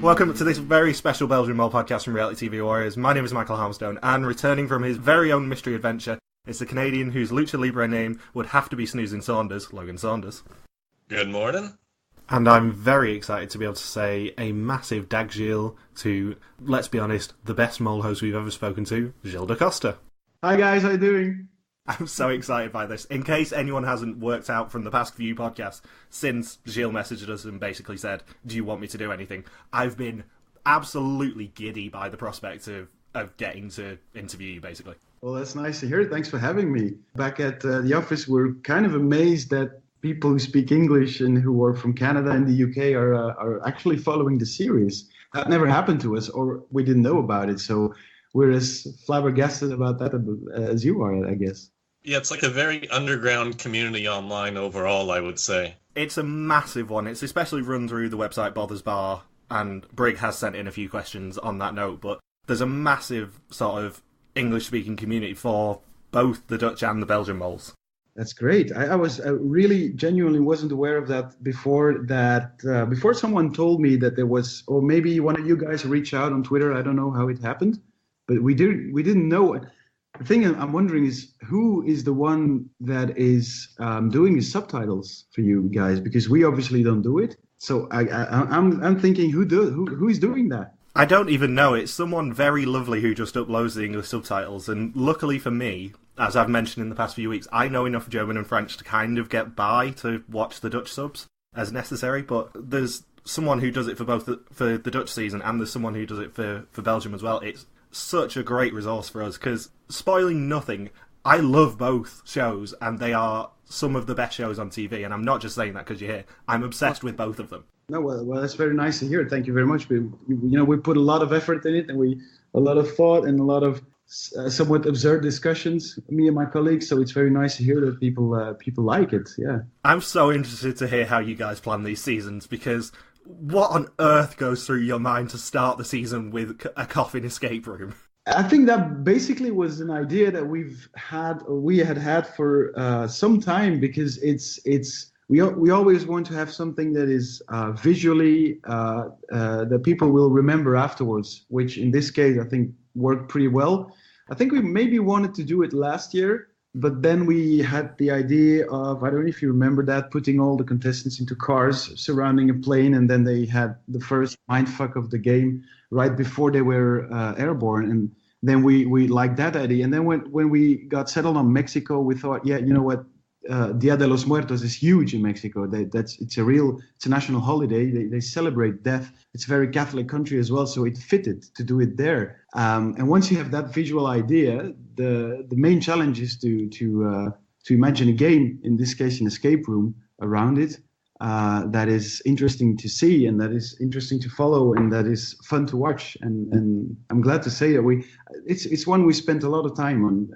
Welcome to this very special Belgian Mole podcast from Reality TV Warriors. My name is Michael Harmstone, and returning from his very own mystery adventure is the Canadian whose Lucha Libre name would have to be Snoozing Saunders, Logan Saunders. Good morning. And I'm very excited to be able to say a massive dag Gilles to, let's be honest, the best mole host we've ever spoken to, Gilles de Coster. Hi guys, how you doing? I'm so excited by this. In case anyone hasn't worked out from the past few podcasts, since Gilles messaged us and basically said, do you want me to do anything? I've been absolutely giddy by the prospect of getting to interview you, basically. Well, that's nice to hear. Thanks for having me. Back at the office, we're kind of amazed that people who speak English and who are from Canada and the UK are actually following the series. That never happened to us, or we didn't know about it, so we're as flabbergasted about that as you are, I guess. Yeah, it's like a very underground community online overall, I would say. It's a massive one. It's especially run through the website Bothers Bar, and Brig has sent in a few questions on that note, but there's a massive sort of English-speaking community for both the Dutch and the Belgian moles. That's great. I was really genuinely wasn't aware of that before someone told me that there was, or maybe one of you guys reached out on Twitter. I don't know how it happened, but we didn't know. The thing I'm wondering is who is the one that is doing the subtitles for you guys, because we obviously don't do it. So I'm thinking who is doing that? I don't even know. It's someone very lovely who just uploads the English subtitles, and luckily for me, as I've mentioned in the past few weeks, I know enough German and French to kind of get by to watch the Dutch subs as necessary, but there's someone who does it for both for the Dutch season, and there's someone who does it for Belgium as well. It's such a great resource for us, because, spoiling nothing, I love both shows, and they are some of the best shows on TV, and I'm not just saying that because you're here. I'm obsessed with both of them. No, well, that's very nice to hear. Thank you very much. We put a lot of effort in it, and a lot of thought and a lot of somewhat absurd discussions, me and my colleagues. So it's very nice to hear that people like it. Yeah, I'm so interested to hear how you guys plan these seasons, because what on earth goes through your mind to start the season with a coffin escape room? I think that basically was an idea that we had for some time, because we always want to have something that is visually that people will remember afterwards, which in this case I think worked pretty well. I think we maybe wanted to do it last year, but then we had the idea of, I don't know if you remember that, putting all the contestants into cars surrounding a plane, and then they had the first mindfuck of the game right before they were airborne. And then we liked that idea. And then when we got settled on Mexico, we thought, yeah, you know what? Dia de los Muertos is huge in Mexico. It's a national holiday. They celebrate death. It's a very Catholic country as well, so it fitted to do it there. And once you have that visual idea, the main challenge is to imagine a game, in this case an escape room, around it that is interesting to see, and that is interesting to follow, and that is fun to watch. And I'm glad to say that it's one we spent a lot of time on,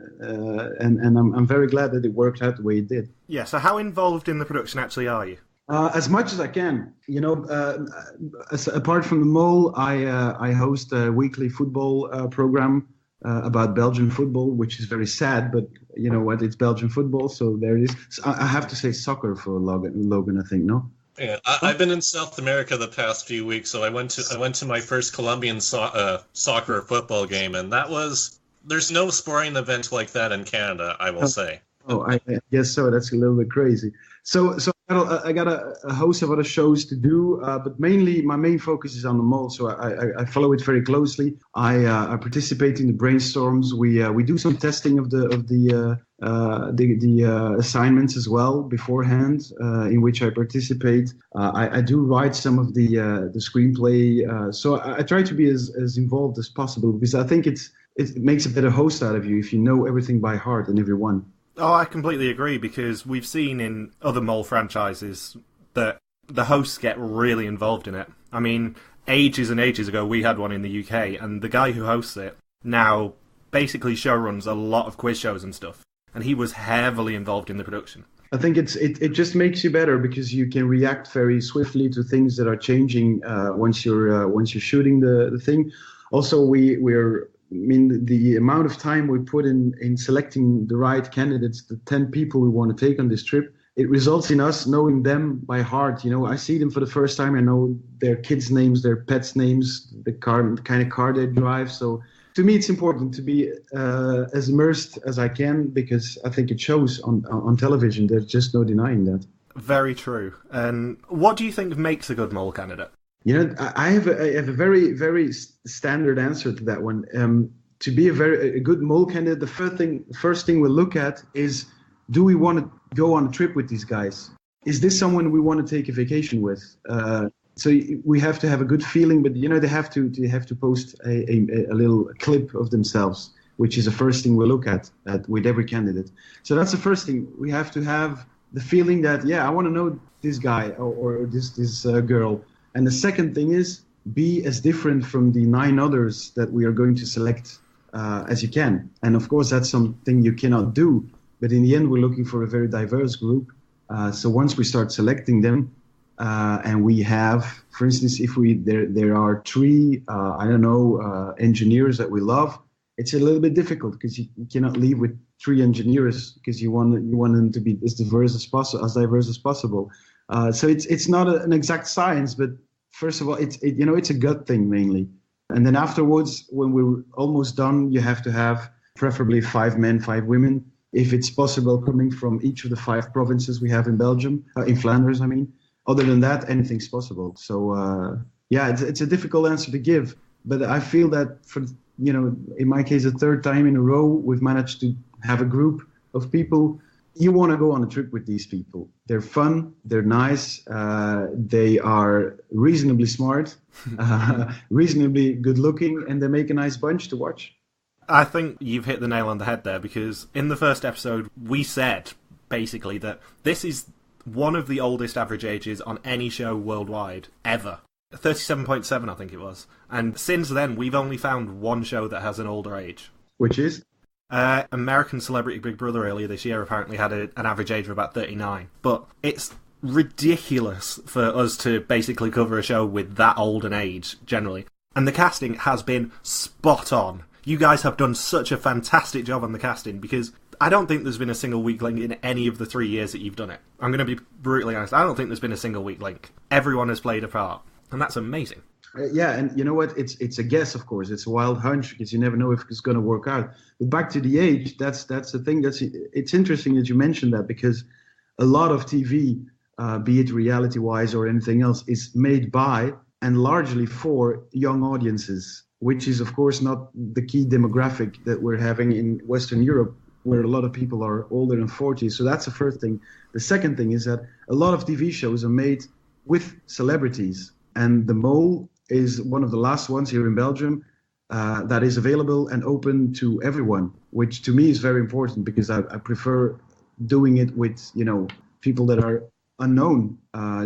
and I'm very glad that it worked out the way it did. Yeah. So how involved in the production actually are you? As much as I can. Apart from the Mole, I host a weekly football program about Belgian football, which is very sad, but you know what? It's Belgian football, so there it is. So I have to say soccer for Logan, I think, no? Yeah, I've been in South America the past few weeks, so I went to my first Colombian soccer or football game, and there's no sporting event like that in Canada, I will say. Oh, I guess so. That's a little bit crazy. So I got a host of other shows to do, but mainly my main focus is on the Mole. So I follow it very closely. I participate in the brainstorms. We do some testing of the assignments as well beforehand, in which I participate. I do write some of the screenplay. So I try to be as involved as possible, because I think it makes a better host out of you if you know everything by heart and everyone. Oh, I completely agree, because we've seen in other Mole franchises that the hosts get really involved in it. I mean, ages and ages ago, we had one in the UK, and the guy who hosts it now basically showruns a lot of quiz shows and stuff, and he was heavily involved in the production. I think it just makes you better, because you can react very swiftly to things that are changing once you're shooting the thing. Also, the amount of time we put in selecting the right candidates, the 10 people we want to take on this trip, it results in us knowing them by heart. I see them for the first time. I know their kids' names, their pets' names, the kind of car they drive. So to me, it's important to be as immersed as I can, because I think it shows on television. There's just no denying that. Very true. And what do you think makes a good mole candidate? I have a very, very standard answer to that one. To be a good mole candidate, the first thing we'll look at is, do we want to go on a trip with these guys? Is this someone we want to take a vacation with? So we have to have a good feeling, but they have to post a little clip of themselves, which is the first thing we look at with every candidate. So that's the first thing. We have to have the feeling that, I want to know this guy or this girl. And the second thing is, be as different from the 9 others that we are going to select as you can. And of course, that's something you cannot do. But in the end, we're looking for a very diverse group. So once we start selecting them, and we have, for instance, if there are 3, engineers that we love, it's a little bit difficult, because you cannot leave with 3 engineers, because you want them to be as diverse as possible. So it's not an exact science, but first of all, it's a gut thing mainly. And then afterwards, when we're almost done, you have to have preferably 5 men, 5 women, if it's possible, coming from each of the 5 provinces we have in Belgium, in Flanders, I mean. Other than that, anything's possible. So, it's a difficult answer to give. But I feel that, in my case, the 3rd time in a row, we've managed to have a group of people. You want to go on a trip with these people. They're fun, they're nice, they are reasonably smart, reasonably good looking, and they make a nice bunch to watch. I think you've hit the nail on the head there, because in the first episode, we said, basically, that this is one of the oldest average ages on any show worldwide, ever. 37.7, I think it was. And since then, we've only found one show that has an older age. Which is? American Celebrity Big Brother earlier this year apparently had an average age of about 39. But it's ridiculous for us to basically cover a show with that old an age, generally. And the casting has been spot on. You guys have done such a fantastic job on the casting, because I don't think there's been a single weak link in any of the 3 years that you've done it. I'm going to be brutally honest. I don't think there's been a single weak link. Everyone has played a part, and that's amazing. And you know what? It's a guess, of course. It's a wild hunch, because you never know if it's going to work out. But back to the age, that's the thing. It's interesting that you mentioned that, because a lot of TV, be it reality-wise or anything else, is made by and largely for young audiences, which is, of course, not the key demographic that we're having in Western Europe, where a lot of people are older than 40. So that's the first thing. The second thing is that a lot of TV shows are made with celebrities. And The Mole is one of the last ones here in Belgium that is available and open to everyone, which to me is very important, because I prefer doing it with, people that are unknown,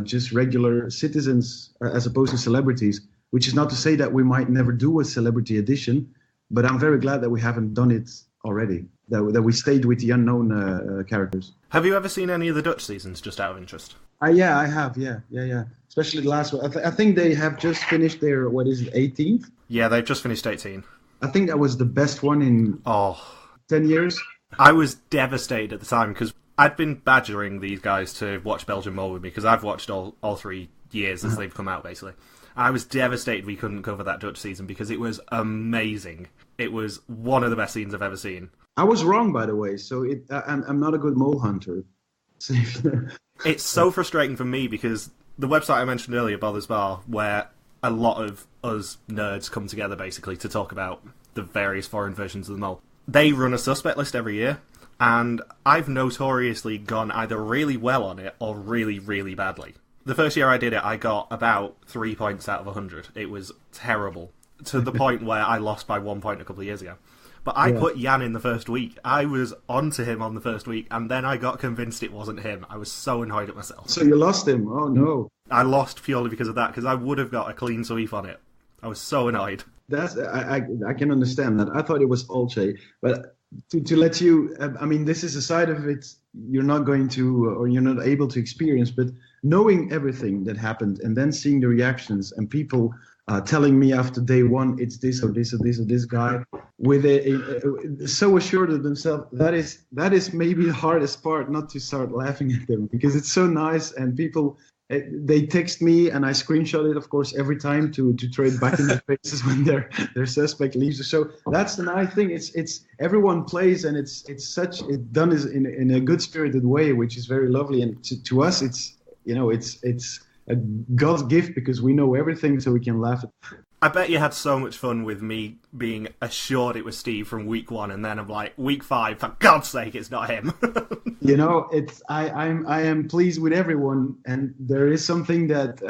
just regular citizens, as opposed to celebrities, which is not to say that we might never do a celebrity edition, but I'm very glad that we haven't done it already, that we stayed with the unknown characters. Have you ever seen any of the Dutch seasons, just out of interest? Yeah, I have, yeah. Especially the last one. I think they have just finished their, 18th? Yeah, they've just finished 18. I think that was the best one in 10 years. I was devastated at the time, because I'd been badgering these guys to watch Belgian Mole with me, because I've watched all 3 years as they've come out, basically. I was devastated we couldn't cover that Dutch season, because it was amazing. It was one of the best scenes I've ever seen. I was wrong, by the way, so I'm not a good mole hunter. It's so frustrating for me, because the website I mentioned earlier, Bother's Bar, where a lot of us nerds come together, basically, to talk about the various foreign versions of the mole, they run a suspect list every year, and I've notoriously gone either really well on it or really, really badly. The first year I did it, I got about 3 points out of 100. It was terrible, to the point where I lost by 1 point a couple of years ago. But I put Jan in the first week. I was onto him on the first week, and then I got convinced it wasn't him. I was so annoyed at myself. So you lost him? Oh, no. I lost purely because of that, because I would have got a clean sweep on it. I was so annoyed. I can understand that. I thought it was Olche. But to let you, this is a side of it you're not going to, or you're not able to experience, but knowing everything that happened and then seeing the reactions and people telling me after day one it's this or this or this or this guy, with so assured of themselves. That is maybe the hardest part, not to start laughing at them, because it's so nice, and people. They text me and I screenshot it, of course, every time to throw it back in their faces when their suspect leaves the show. That's the nice thing. It's everyone plays, and it's done in a good spirited way, which is very lovely. And to us, it's a God's gift, because we know everything, so we can laugh at. I bet you had so much fun with me being assured it was Steve from week 1, and then I'm like, week 5, for God's sake, it's not him. I am pleased with everyone, and there is something that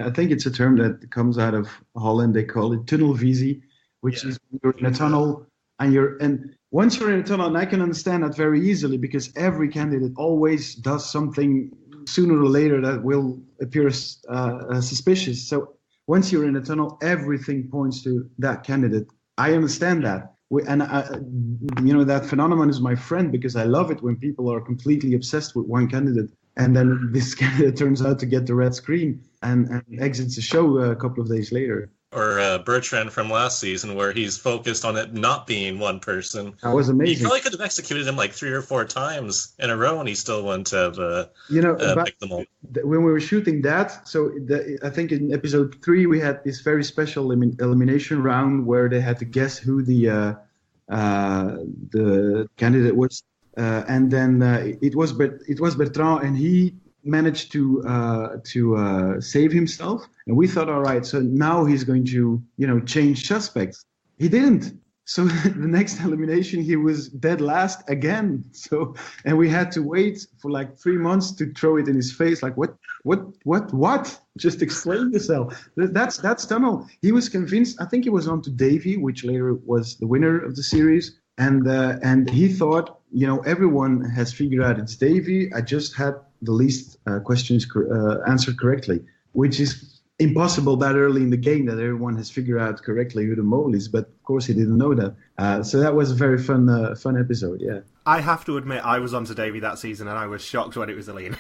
I think it's a term that comes out of Holland. They call it tunnelvisie, which is you're in a tunnel, and once you're in a tunnel, and I can understand that very easily, because every candidate always does something sooner or later that will appear suspicious. So once you're in a tunnel, everything points to that candidate. I understand that. That phenomenon is my friend, because I love it when people are completely obsessed with one candidate, and then this candidate turns out to get the red screen and exits the show a couple of days later. Or Bertrand from last season, where he's focused on it not being one person. That was amazing. You probably could have executed him like 3 or 4 times in a row, and he still wouldn't have picked them all. When we were shooting that, I think in episode 3 we had this very special elimination round where they had to guess who the candidate was, and then it was Bertrand, and he managed to save himself, and we thought, all right, so now he's going to change suspects. He didn't. So the next elimination, he was dead last again. So, and we had to wait for like 3 months to throw it in his face. Like, what? Just explain yourself. That's tunnel. He was convinced. I think he was on to Davy, which later was the winner of the series. And he thought, everyone has figured out it's Davy. I just had the least questions answered correctly, which is impossible that early in the game that everyone has figured out correctly who the mole is. But of course he didn't know that. So that was a very fun episode. Yeah. I have to admit, I was onto Davy that season, and I was shocked when it was Aline.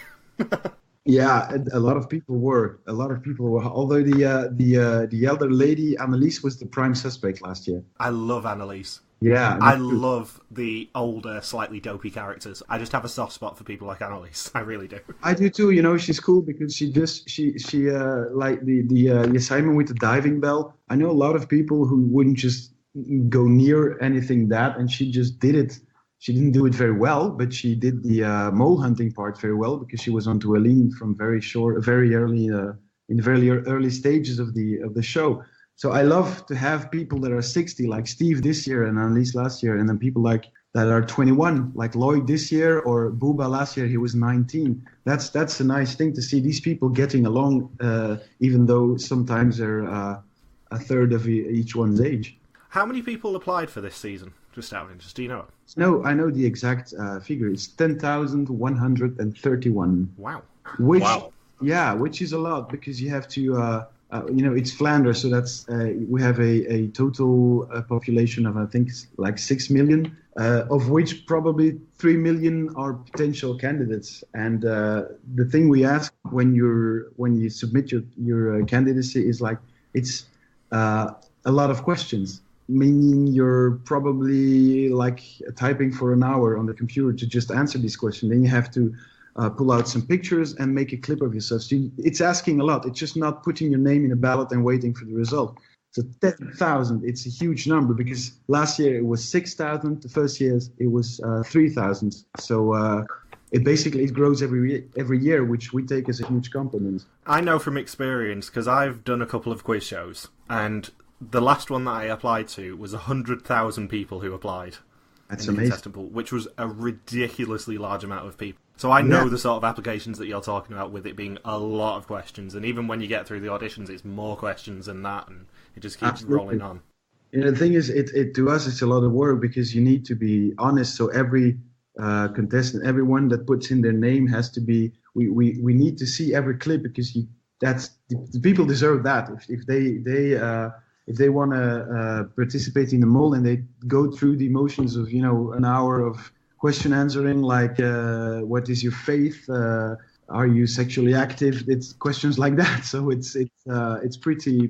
Yeah, a lot of people were. Although the elder lady Annelies was the prime suspect last year. I love Annelies. Yeah, I love the older, slightly dopey characters. I just have a soft spot for people like Annelies. I really do. I do too. She's cool because she like the assignment with the diving bell. I know a lot of people who wouldn't just go near anything that, and she just did it. She didn't do it very well, but she did the mole hunting part very well, because she was onto Aline from very early in the very early stages of the show. So I love to have people that are 60, like Steve this year and Annelies last year, and then people like that are 21, like Lloyd this year, or Booba last year, he was 19. That's a nice thing to see these people getting along, even though sometimes they're a third of each one's age. How many people applied for this season? Just out of interest, do you know? No, I know the exact figure. It's 10,131. Wow. Which is a lot, because you have to... it's Flanders, so that's we have a total population of, I think, like 6 million, of which probably 3 million are potential candidates. And the thing we ask when you submit your candidacy is like, it's a lot of questions, meaning you're probably like typing for an hour on the computer to just answer these questions. Then you have to pull out some pictures and make a clip of yourself. So it's asking a lot. It's just not putting your name in a ballot and waiting for the result. So 10,000, it's a huge number, because last year it was 6,000. The first year it was 3,000. So it grows every year, which we take as a huge compliment. I know from experience, because I've done a couple of quiz shows, and the last one that I applied to was 100,000 people who applied. That's amazing. Which was a ridiculously large amount of people. So I know the sort of applications that you're talking about, with it being a lot of questions. And even when you get through the auditions, it's more questions than that, and it just keeps rolling on. And the thing is, it to us, it's a lot of work, because you need to be honest. So every contestant, everyone that puts in their name has to be... We need to see every clip, because the people deserve that. If they want to participate in the mole, and they go through the emotions of an hour of question answering, like what is your faith, are you sexually active? It's questions like that. So it's pretty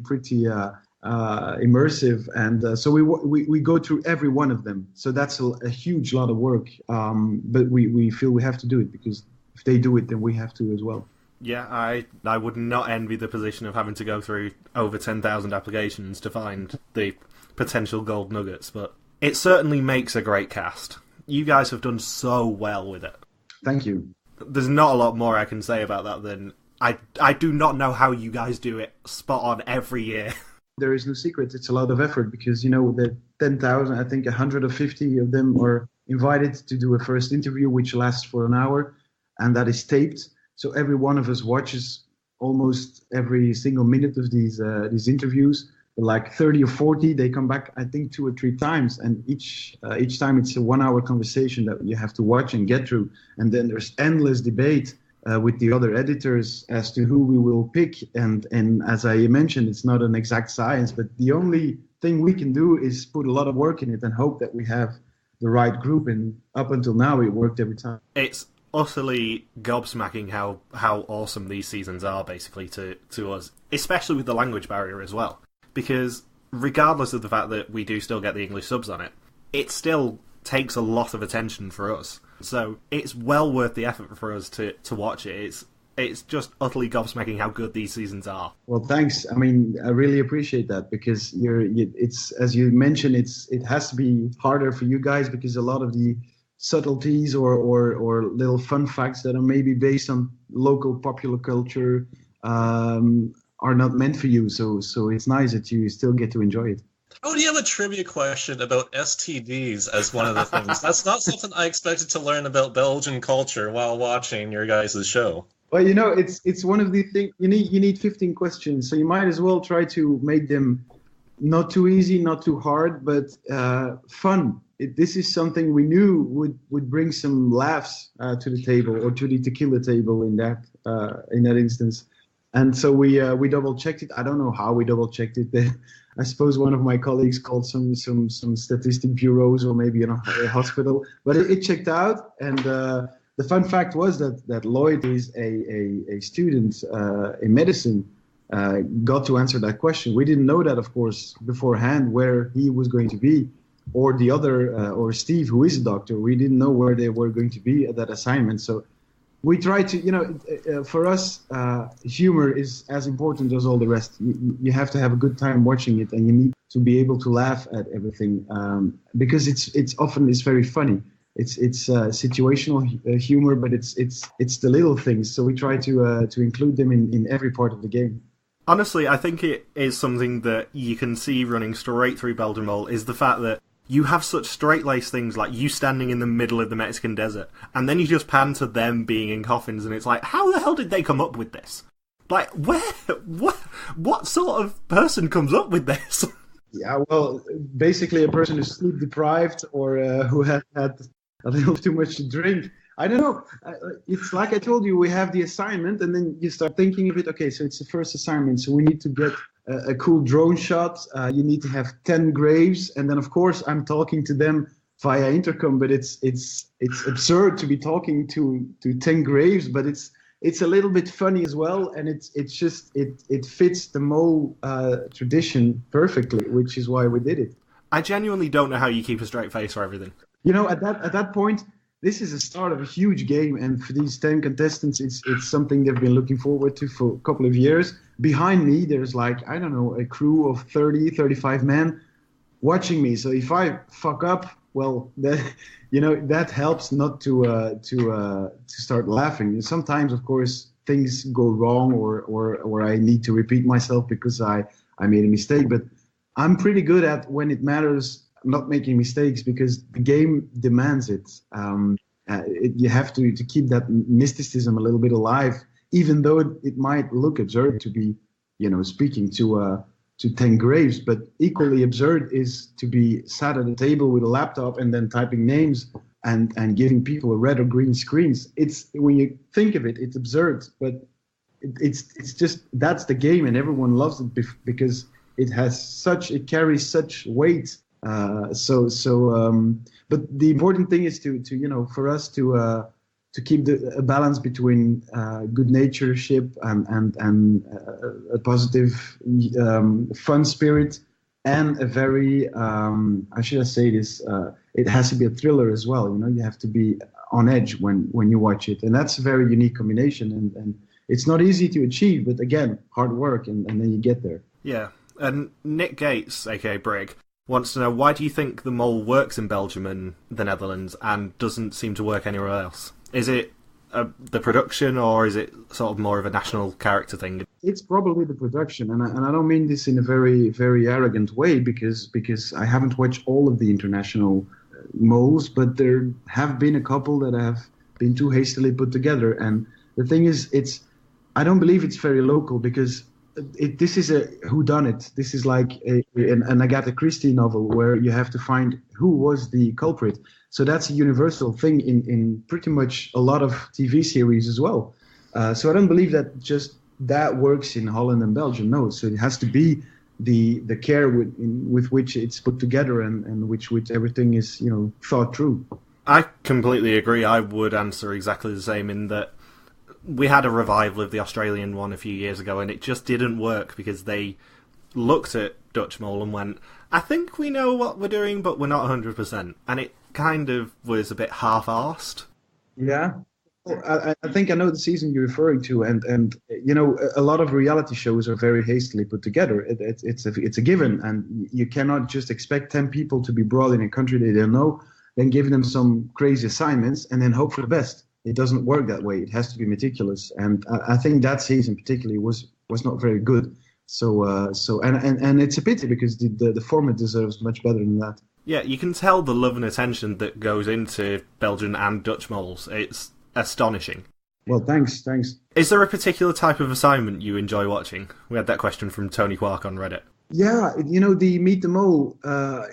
immersive, and so we go through every one of them. So that's a huge lot of work, but we feel we have to do it because if they do it, then we have to as well. Yeah, I would not envy the position of having to go through over 10,000 applications to find the potential gold nuggets, but it certainly makes a great cast. You guys have done so well with it. Thank you. There's not a lot more I can say about that than I do not know how you guys do it spot on every year. There is no secret. It's a lot of effort because, the 10,000, I think 150 of them are invited to do a first interview, which lasts for an hour, and that is taped. So every one of us watches almost every single minute of these interviews. Like 30 or 40, they come back, I think, 2 or 3 times, and each time it's a 1-hour conversation that you have to watch and get through. And then there's endless debate with the other editors as to who we will pick. And as I mentioned, it's not an exact science, but the only thing we can do is put a lot of work in it and hope that we have the right group. And up until now, it worked every time. It's utterly gobsmacking how awesome these seasons are, basically, to us, especially with the language barrier as well. Because regardless of the fact that we do still get the English subs on it, it still takes a lot of attention for us. So it's well worth the effort for us to watch it. It's just utterly gobsmacking how good these seasons are. Well, thanks. I mean, I really appreciate that because it's as you mentioned, it has to be harder for you guys because a lot of the subtleties or little fun facts that are maybe based on local popular culture are not meant for you. So it's nice that you still get to enjoy it. Oh, do you have a trivia question about STDs as one of the things? That's not something I expected to learn about Belgian culture while watching your guys' show. Well, it's one of the things, you need 15 questions, so you might as well try to make them not too easy, not too hard, but fun. This is something we knew would bring some laughs to the table, or to the tequila table in that instance. And so we double-checked it. I don't know how we double-checked it. I suppose one of my colleagues called some statistic bureaus or maybe a hospital. But it checked out. And the fun fact was that Lloyd is a student in medicine, got to answer that question. We didn't know that, of course, beforehand, where he was going to be. Or the other, or Steve, who is a doctor. We didn't know where they were going to be at that assignment. So we try to, for us, humor is as important as all the rest. You have to have a good time watching it, and you need to be able to laugh at everything because it's often very funny. It's situational humor, but it's the little things. So we try to include them in every part of the game. Honestly, I think it is something that you can see running straight through Belgian Mole is the fact that you have such straight-laced things like you standing in the middle of the Mexican desert, and then you just pan to them being in coffins, and it's like, how the hell did they come up with this? Like, what sort of person comes up with this? Yeah, well, basically a person who's sleep-deprived or who had a little too much to drink. I don't know. It's like I told you, we have the assignment, and then you start thinking of it. Okay, so it's the first assignment, so we need to get a cool drone shot. You need to have 10 graves, and then of course I'm talking to them via intercom. But it's absurd to be talking to 10 graves, but it's a little bit funny as well, and it fits the Mole tradition perfectly, which is why we did it. I genuinely don't know how you keep a straight face for everything. At that point. This is the start of a huge game, and for these 10 contestants, it's something they've been looking forward to for a couple of years. Behind me, there's a crew of 30, 35 men watching me. So if I fuck up, well, that helps not to start laughing. And sometimes, of course, things go wrong, or I need to repeat myself because I made a mistake. But I'm pretty good at when it matters. Not making mistakes because the game demands it. You have to keep that mysticism a little bit alive, even though it might look absurd to be, speaking to 10 graves. But equally absurd is to be sat at a table with a laptop and then typing names and giving people a red or green screens. It's when you think of it, it's absurd, but it's just that's the game, and everyone loves it because it carries such weight. But the important thing is to for us to to keep a balance between good natureship and a positive fun spirit, and a very how should I say this? It has to be a thriller as well. You have to be on edge when you watch it, and that's a very unique combination. And it's not easy to achieve, but again, hard work, and then you get there. Yeah, and Nick Gates, aka Brig, wants to know, why do you think the mole works in Belgium and the Netherlands and doesn't seem to work anywhere else? Is it the production, or is it sort of more of a national character thing? It's probably the production, and I don't mean this in a very, very arrogant way, because I haven't watched all of the international moles, but there have been a couple that have been too hastily put together. And the thing is, I don't believe it's very local, because this is a whodunit. This is like an Agatha Christie novel where you have to find who was the culprit. So that's a universal thing in pretty much a lot of TV series as well. So I don't believe that just that works in Holland and Belgium. No, so it has to be the care with which it's put together, and which everything is thought through. I completely agree. I would answer exactly the same, in that we had a revival of the Australian one a few years ago, and it just didn't work because they looked at Dutch Mole and went, I think we know what we're doing, but we're not 100%. And it kind of was a bit half-arsed. Yeah. I think I know the season you're referring to, and a lot of reality shows are very hastily put together. It's a given, and you cannot just expect 10 people to be brought in a country they don't know, then give them some crazy assignments, and then hope for the best. It doesn't work that way. It has to be meticulous, and I think that season particularly was not very good. So it's a pity, because the format deserves much better than that. Yeah, you can tell the love and attention that goes into Belgian and Dutch moles. It's astonishing. Well, thanks. Is there a particular type of assignment you enjoy watching? We had that question from Tony Quark on Reddit. Yeah, the Meet the Mole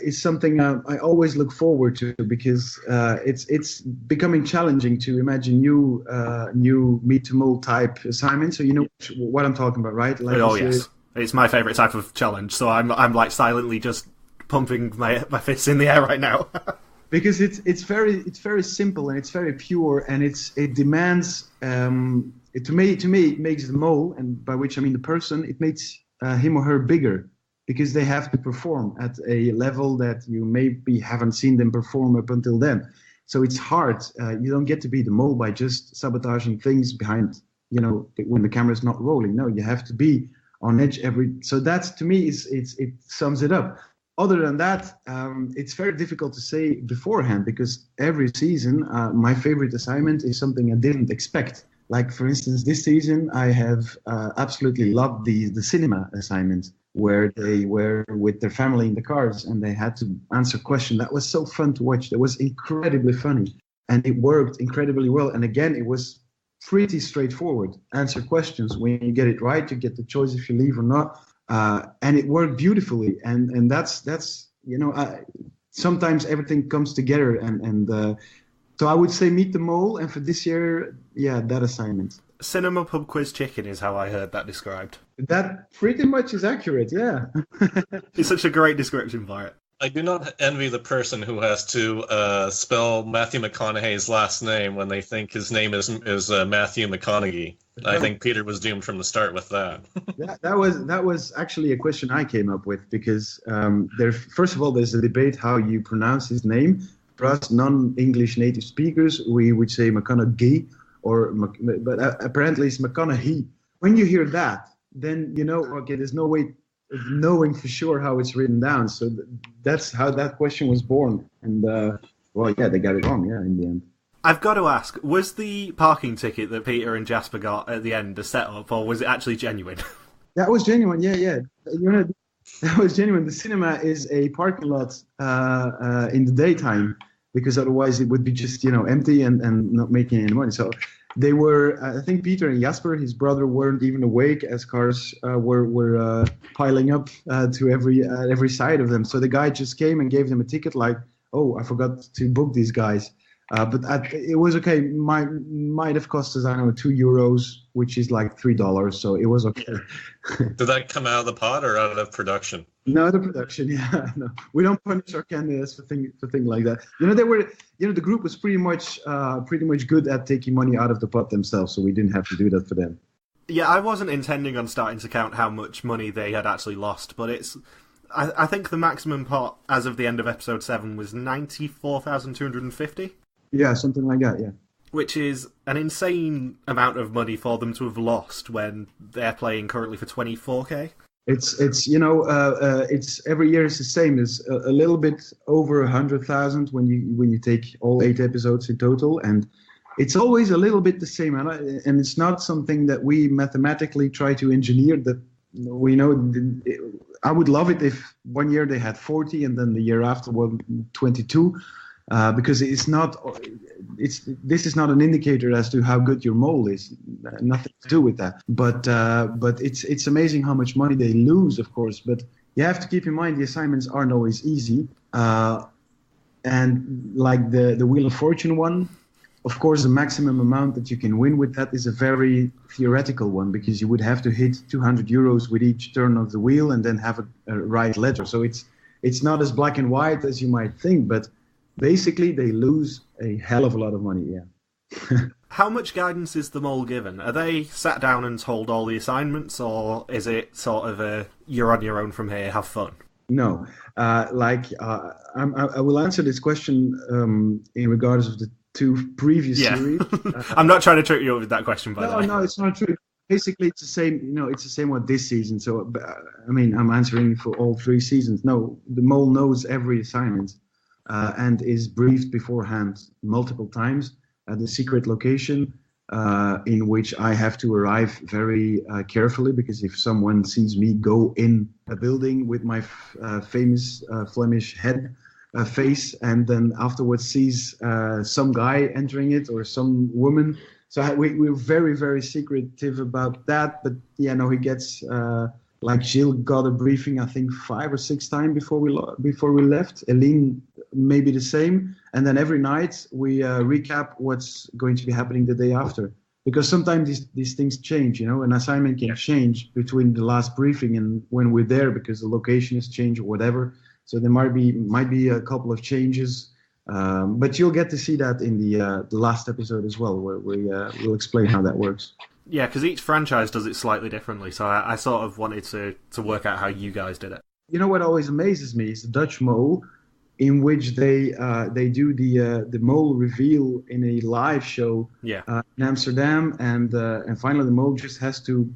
is something I always look forward to, because it's becoming challenging to imagine new Meet the Mole type assignments. So you know what I'm talking about, right? Like yes, it's my favourite type of challenge. So I'm like silently just pumping my fists in the air right now. Because it's very simple, and it's very pure, and it demands to me it makes the mole, and by which I mean the person, it makes him or her bigger, because they have to perform at a level that you maybe haven't seen them perform up until then. So it's hard. You don't get to be the mole by just sabotaging things behind, when the camera's not rolling. No, you have to be on edge so that's, to me, it sums it up. Other than that, it's very difficult to say beforehand, because every season, my favorite assignment is something I didn't expect. Like, for instance, this season, I have absolutely loved the cinema assignment, where they were with their family in the cars and they had to answer questions. That was so fun to watch. That was incredibly funny, and it worked incredibly well. And again, it was pretty straightforward. Answer questions. When you get it right, you get the choice if you leave or not. And it worked beautifully. And that's sometimes everything comes together. And so I would say Meet the Mole. And for this year, yeah, that assignment. Cinema Pub Quiz Chicken is how I heard that described. That pretty much is accurate, yeah. It's such a great description for it. I do not envy the person who has to spell Matthew McConaughey's last name when they think his name is Matthew McConaughey. I think Peter was doomed from the start with that. that was actually a question I came up with, because first of all, there's a debate how you pronounce his name. For us non-English native speakers, we would say McConaughey, but apparently it's McConaughey. When you hear that, then okay, there's no way of knowing for sure how it's written down. So that's how that question was born. And they got it wrong, in the end. I've got to ask, was the parking ticket that Peter and Jasper got at the end a setup, or was it actually genuine? That was genuine, yeah. That was genuine. The cinema is a parking lot in the daytime, because otherwise it would be just empty and not making any money. So they were, I think Peter and Jasper, his brother, weren't even awake as cars were piling up to every side of them. So the guy just came and gave them a ticket, like, oh, I forgot to book these guys. It was okay. Might have cost us, I don't know, €2, which is like $3. So it was okay. Did that come out of the pot or out of production? No, the production. Yeah, no, we don't punish our candidates for things like that. The group was pretty much good at taking money out of the pot themselves, so we didn't have to do that for them. Yeah, I wasn't intending on starting to count how much money they had actually lost, but I think the maximum pot as of the end of episode 7 was 94,250. Yeah, something like that, yeah. Which is an insane amount of money for them to have lost when they're playing currently for 24k. It's every year it's the same. It's a little bit over 100,000 when you take all 8 episodes in total, and it's always a little bit the same. And it's not something that we mathematically try to engineer. That we know. I would love it if one year they had 40 and then the year after 22. Because this is not an indicator as to how good your mole is. Nothing to do with that. But it's amazing how much money they lose, of course. But you have to keep in mind the assignments aren't always easy. And like the Wheel of Fortune one, of course, the maximum amount that you can win with that is a very theoretical one, because you would have to hit €200 with each turn of the wheel and then have a right letter. So it's not as black and white as you might think, but basically, they lose a hell of a lot of money, yeah. How much guidance is the mole given? Are they sat down and told all the assignments, or is it sort of you're on your own from here, have fun? No. I will answer this question in regards of the 2 previous series. I'm not trying to trick you up with that question, by the way. No, it's not true. Basically, it's the same. It's the same with this season. So, I'm answering for all 3 seasons. No, the mole knows every assignment. And is briefed beforehand multiple times at the secret location in which I have to arrive very carefully, because if someone sees me go in a building with my famous Flemish face and then afterwards sees some guy entering it or some woman, so we're very, very secretive about that. But he gets like Gilles got a briefing, I think 5 or 6 times before we left. Eline maybe the same, and then every night we recap what's going to be happening the day after, because sometimes these things change. An assignment can change between the last briefing and when we're there, because the location has changed or whatever. So there might be a couple of changes, but you'll get to see that in the last episode as well, where we'll explain how that works. Yeah, because each franchise does it slightly differently, so I sort of wanted to work out how you guys did it. What always amazes me is the Dutch mole, in which they do the mole reveal in a live show in Amsterdam, and finally the mole just has to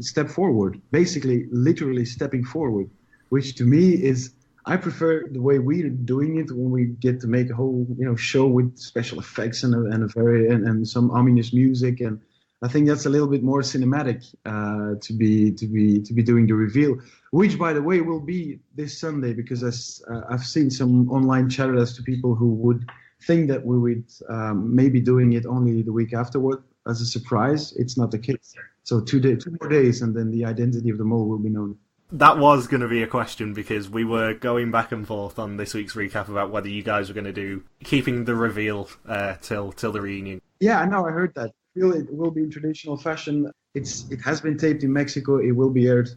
step forward, basically literally stepping forward, which to me is, I prefer the way we're doing it, when we get to make a whole show with special effects and some ominous music, and I think that's a little bit more cinematic to be doing the reveal, which, by the way, will be this Sunday, because I've seen some online chatter as to people who would think that we would maybe doing it only the week afterward as a surprise. It's not the case. So 2 more days, and then the identity of the mole will be known. That was going to be a question, because we were going back and forth on this week's recap about whether you guys were going to do keeping the reveal till the reunion. Yeah, I know. I heard that. It will be in traditional fashion. It has been taped in Mexico. It will be aired,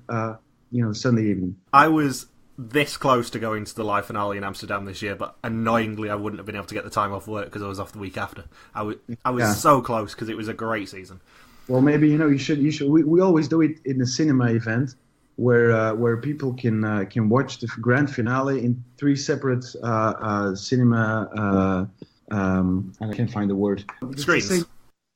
Sunday evening. I was this close to going to the live finale in Amsterdam this year, but annoyingly, I wouldn't have been able to get the time off work because I was off the week after. I was so close, because it was a great season. Well, maybe you should. We always do it in a cinema event where people can watch the grand finale in 3 separate cinema. I can't find the word.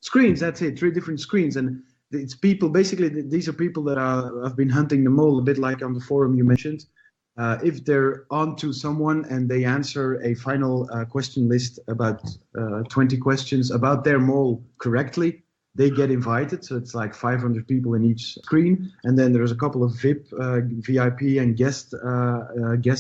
Screens, that's it. 3 different screens, and it's people. Basically, these are people that have been hunting the mole, a bit like on the forum you mentioned. If they're on to someone and they answer a final question list about 20 questions about their mole correctly, they get invited. So it's like 500 people in each screen, and then there's a couple of VIP and guest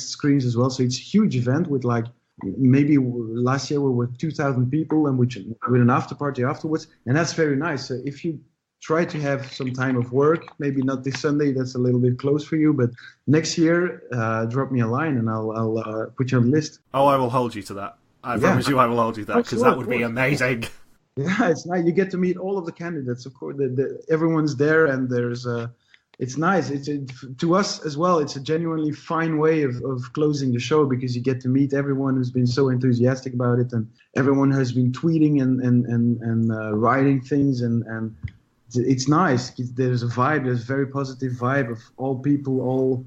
screens as well. So it's a huge event with like. Maybe last year we were 2,000 people, and with an after party afterwards, and that's very nice. So if you try to have some time of work, maybe not this Sunday, that's a little bit close for you, but next year, drop me a line and I'll put you on the list. Oh, I will hold you to that. I promise you I will hold you that, because that would be amazing. Yeah, it's nice. You get to meet all of the candidates. Of course, everyone's there, and it's nice. To us as well. It's a genuinely fine way of closing the show, because you get to meet everyone who's been so enthusiastic about it, and everyone has been tweeting and writing things, and it's nice. There's a vibe. There's a very positive vibe of all people.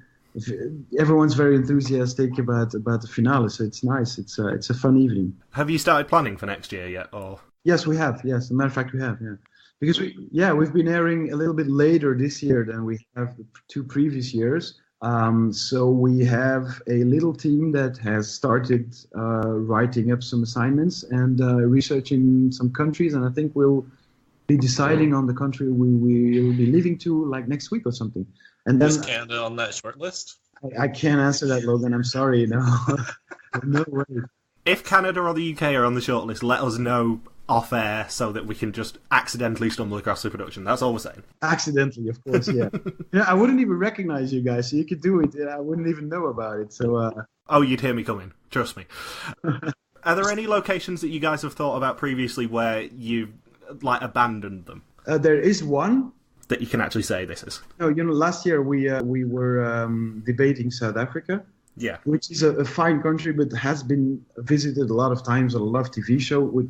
Everyone's very enthusiastic about the finale. So it's nice. It's a fun evening. Have you started planning for next year yet, or? Yes, we have. Yes, as a matter of fact, we have. Yeah, because we've been airing a little bit later this year than we have the 2 previous years. So we have a little team that has started writing up some assignments and researching some countries, and I think we'll be deciding on the country we will be leaving to like next week or something. And then, is Canada on that short list? I can't answer that, Logan. I'm sorry. No, no way. If Canada or the UK are on the shortlist, let us know off air so that we can just accidentally stumble across the production. That's all we're saying. Accidentally, of course, yeah. I wouldn't even recognize you guys, so you could do it. I wouldn't even know about it. So. Oh, you'd hear me coming. Trust me. Are there any locations that you guys have thought about previously where you abandoned them? There is one that you can actually say this is. No, last year we were debating South Africa. Yeah. Which is a fine country, but has been visited a lot of times on a lot of TV show, which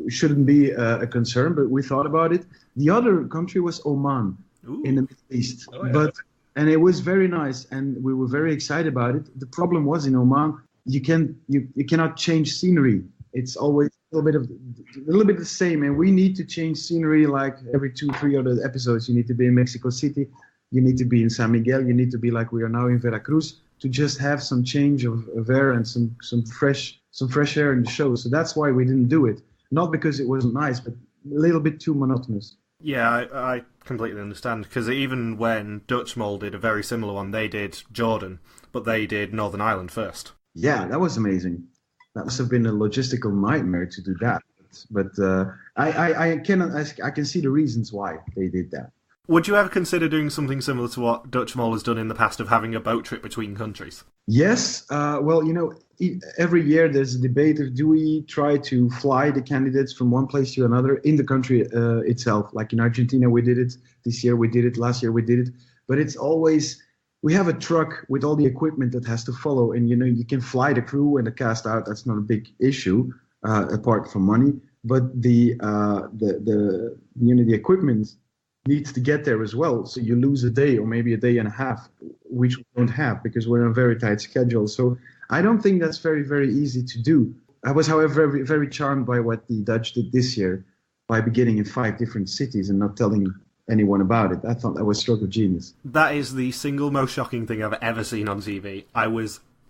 shouldn't be a concern, but we thought about it. The other country was Oman. Ooh. In the Middle East. Oh, yeah. And it was very nice, and we were very excited about it. The problem was in Oman, you cannot change scenery. It's always a little bit the same, and we need to change scenery like every 2-3 other episodes. You need to be in Mexico City, you need to be in San Miguel, you need to be like we are now in Veracruz, to just have some change of air and some fresh air in the show. So that's why we didn't do it. Not because it wasn't nice, but a little bit too monotonous. Yeah, I completely understand, because even when Dutch Mole did a very similar one, they did Jordan, but they did Northern Ireland first. Yeah, that was amazing. That must have been a logistical nightmare to do that. But I can see the reasons why they did that. Would you ever consider doing something similar to what Dutch Mole has done in the past of having a boat trip between countries? Yes. Well, every year there's a debate of do we try to fly the candidates from one place to another in the country itself. Like in Argentina, we did it. This year we did it. Last year we did it. But it's always, we have a truck with all the equipment that has to follow. And, you can fly the crew and the cast out. That's not a big issue, apart from money. But the equipment needs to get there as well. So you lose a day or maybe a day and a half, which we don't have because we're on a very tight schedule. So I don't think that's very, very easy to do. I was, however, very, very charmed by what the Dutch did this year by beginning in 5 different cities and not telling anyone about it. I thought that was a stroke of genius. That is the single most shocking thing I've ever seen on TV.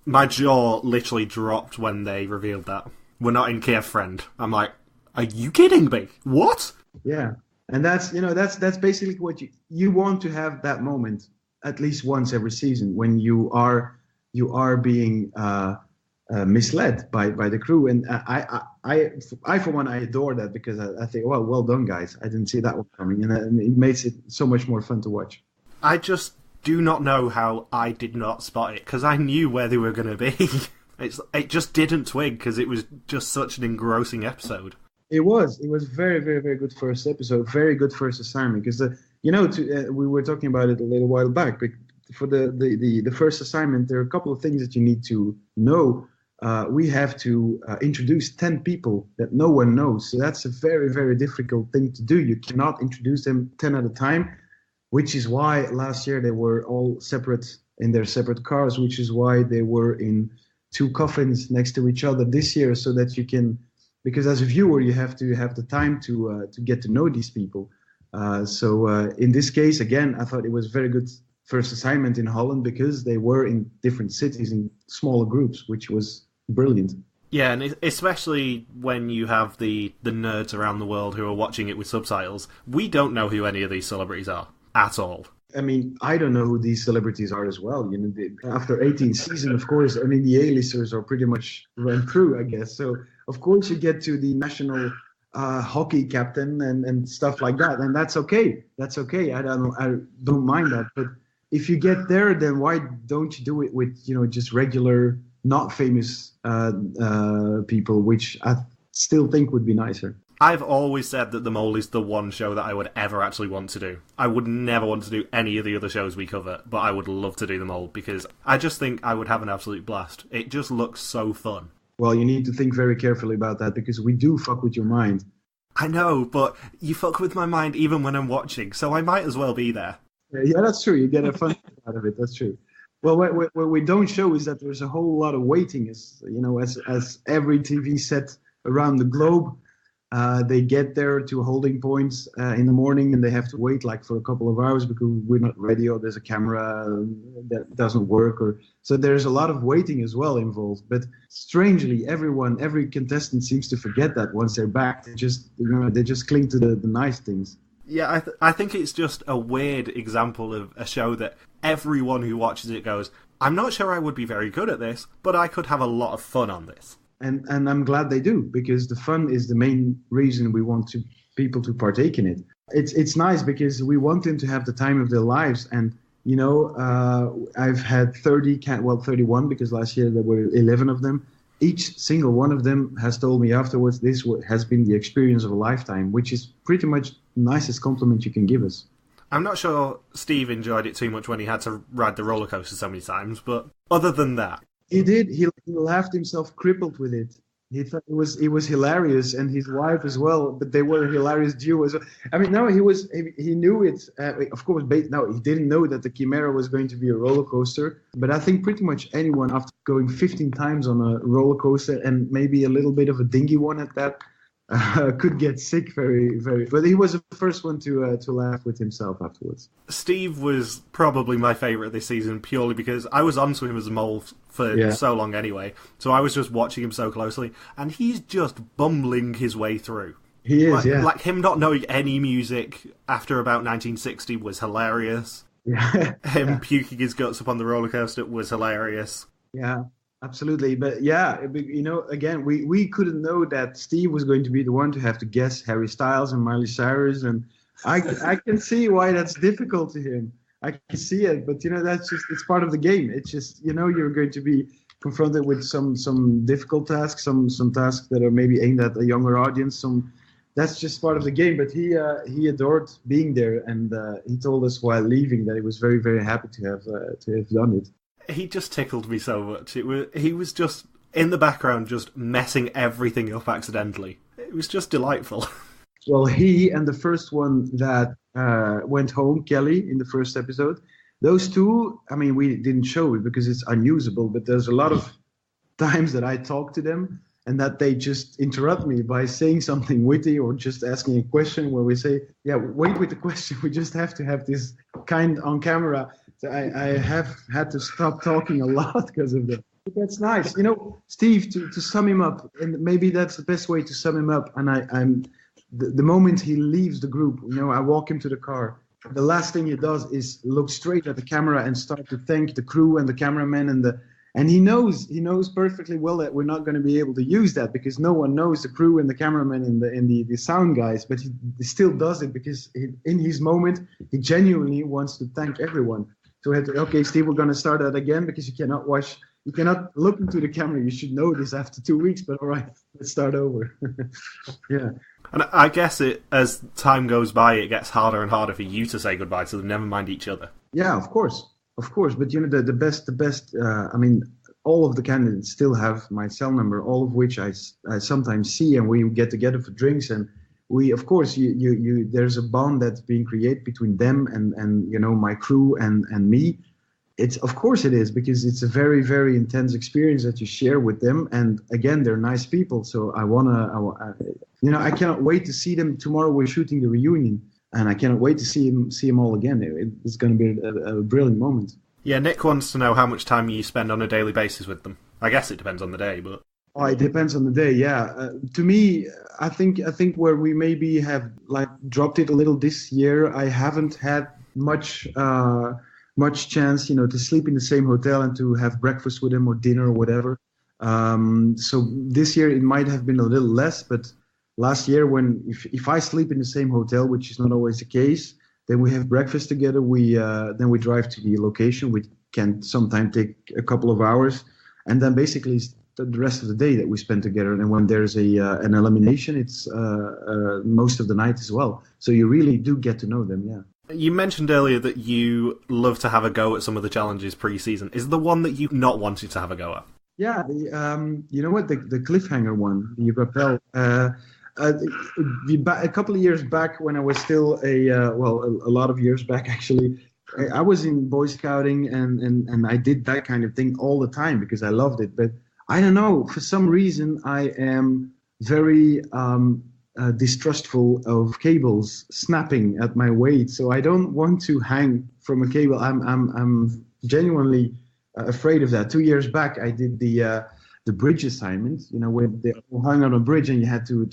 My jaw literally dropped when they revealed that. We're not in Kiev, friend. I'm like, are you kidding me? What? Yeah. And that's basically what you want to have that moment at least once every season when you are being misled by the crew. And I for one, I adore that because I think, well done, guys. I didn't see that one coming, and it makes it so much more fun to watch. I just do not know how I did not spot it because I knew where they were going to be. It just didn't twig because it was just such an engrossing episode. It was very, very, very good first episode, very good first assignment. Because we were talking about it a little while back. But for the first assignment, there are a couple of things that you need to know. We have to introduce 10 people that no one knows. So that's a very, very difficult thing to do. You cannot introduce them 10 at a time, which is why last year they were all separate in their separate cars, which is why they were in 2 coffins next to each other this year, so that you can. Because as a viewer, you have to have the time to get to know these people. So in this case, again, I thought it was very good first assignment in Holland because they were in different cities in smaller groups, which was brilliant. Yeah, and especially when you have the nerds around the world who are watching it with subtitles, we don't know who any of these celebrities are at all. I mean, I don't know who these celebrities are as well. After 18 seasons, of course, I mean, the A-listers are pretty much run through, I guess. So, of course, you get to the national hockey captain and stuff like that, and that's okay. That's okay. I don't mind that. But if you get there, then why don't you do it with just regular not famous people, which I still think would be nicer. I've always said that The Mole is the one show that I would ever actually want to do. I would never want to do any of the other shows we cover, but I would love to do The Mole because I just think I would have an absolute blast. It just looks so fun. Well, you need to think very carefully about that because we do fuck with your mind. I know, but you fuck with my mind even when I'm watching, so I might as well be there. Yeah, that's true. You get a fun out of it. That's true. Well, what we don't show is that there's a whole lot of waiting. As every TV set around the globe, they get there to holding points in the morning, and they have to wait like for a couple of hours because we're not ready, or there's a camera that doesn't work, or so there's a lot of waiting as well involved. But strangely, every contestant seems to forget that once they're back. They just cling to the nice things. Yeah, I think it's just a weird example of a show that everyone who watches it goes, I'm not sure I would be very good at this, but I could have a lot of fun on this. And I'm glad they do, because the fun is the main reason we want people to partake in it. It's nice because we want them to have the time of their lives. And, I've had 31 because last year there were 11 of them. Each single one of them has told me afterwards this has been the experience of a lifetime, which is pretty much the nicest compliment you can give us. I'm not sure Steve enjoyed it too much when he had to ride the roller coaster so many times, but other than that... He did. He laughed himself crippled with it. He thought it was hilarious, and his wife as well. But they were a hilarious duo as well. I mean, no, he knew it. Of course, no, he didn't know that the Chimera was going to be a roller coaster. But I think pretty much anyone, after going 15 times on a roller coaster and maybe a little bit of a dingy one at that, could get sick very, very. But he was the first one to laugh with himself afterwards. Steve was probably my favourite this season purely because I was onto him as a mole for so long anyway. So I was just watching him so closely, and he's just bumbling his way through. He is, Like him not knowing any music after about 1960 was hilarious. Yeah. Him puking his guts up on the roller coaster was hilarious. Yeah. Absolutely, but again, we couldn't know that Steve was going to be the one to have to guess Harry Styles and Miley Cyrus, and I can see why that's difficult to him. I can see it, but that's just it's part of the game. It's just you're going to be confronted with some difficult tasks, some tasks that are maybe aimed at a younger audience. That's just part of the game. But he adored being there, and he told us while leaving that he was very, very happy to have done it. He just tickled me so much. He was just in the background, just messing everything up accidentally. It was just delightful. Well, he and the first one that went home, Kelly, in the first episode, those two, I mean, we didn't show it because it's unusable, but there's a lot of times that I talk to them and that they just interrupt me by saying something witty or just asking a question where we say, yeah, wait with the question. We just have to have this kind on camera. So I have had to stop talking a lot because of that. But that's nice. Steve, to sum him up, and maybe that's the best way to sum him up. And I'm the moment he leaves the group, I walk him to the car. The last thing he does is look straight at the camera and start to thank the crew and the cameraman and he knows perfectly well that we're not going to be able to use that because no one knows the crew and the cameraman and the sound guys, but he still does it because in his moment he genuinely wants to thank everyone. So we had to, okay, Steve, we're going to start that again because you cannot look into the camera. You should know this after 2 weeks, but all right, let's start over. Yeah. And I guess as time goes by, it gets harder and harder for you to say goodbye to them, never mind each other. Yeah, of course. But the best. I mean, all of the candidates still have my cell number, all of which I sometimes see, and we get together for drinks, and we, of course, there's a bond that's being created between them and my crew and me. It's of course it is because it's a very, very intense experience that you share with them, and again, they're nice people. So I cannot wait to see them tomorrow. We're shooting the reunion. And I cannot wait to see him all again. It's going to be a brilliant moment. Yeah, Nick wants to know how much time you spend on a daily basis with them. I guess it depends on the day, but... Oh, it depends on the day, yeah. To me, I think where we maybe have dropped it a little this year, I haven't had much chance, to sleep in the same hotel and to have breakfast with them or dinner or whatever. So this year it might have been a little less, but... Last year, if I sleep in the same hotel, which is not always the case, then we have breakfast together. Then we drive to the location, which can sometimes take a couple of hours, and then basically it's the rest of the day that we spend together. And when there's an elimination, it's most of the night as well. So you really do get to know them. Yeah. You mentioned earlier that you love to have a go at some of the challenges pre-season. Is there one that you've not wanted to have a go at? Yeah, you know what? The cliffhanger one, the rappel. A couple of years back, when I was still a lot of years back actually, I was in Boy Scouting and I did that kind of thing all the time because I loved it. But I don't know, for some reason I am very distrustful of cables snapping at my weight, so I don't want to hang from a cable. I'm genuinely afraid of that. 2 years back, I did the bridge assignment. You know, where they hung on a bridge and you had to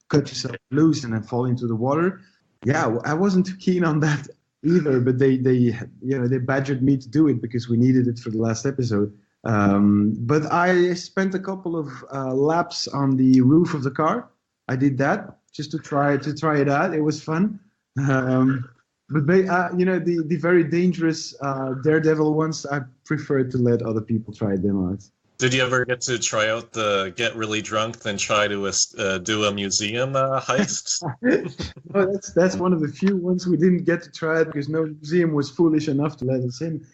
cut yourself loose and then fall into the water. Yeah, I wasn't too keen on that either, but they badgered me to do it because we needed it for the last episode. But I spent a couple of laps on the roof of the car. I did that just to try it out. It was fun. But the very dangerous daredevil ones, I prefer to let other people try them out. Did you ever get to try out the get really drunk, then try to do a museum heist? No, that's one of the few ones we didn't get to try it because no museum was foolish enough to let us in.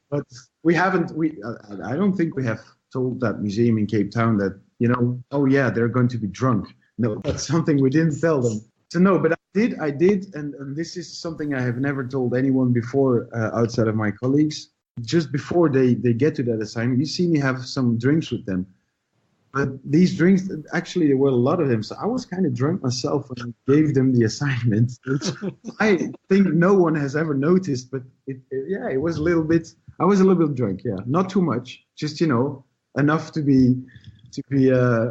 But we haven't. I don't think we have told that museum in Cape Town that, oh yeah, they're going to be drunk. No, that's something we didn't tell them. So no, but I did, and this is something I have never told anyone before outside of my colleagues. Just before they get to that assignment, you see me have some drinks with them. But these drinks, actually, there were a lot of them. So I was kind of drunk myself when I gave them the assignment, which I think no one has ever noticed. But it was a little bit. I was a little bit drunk. Yeah, not too much, just enough to be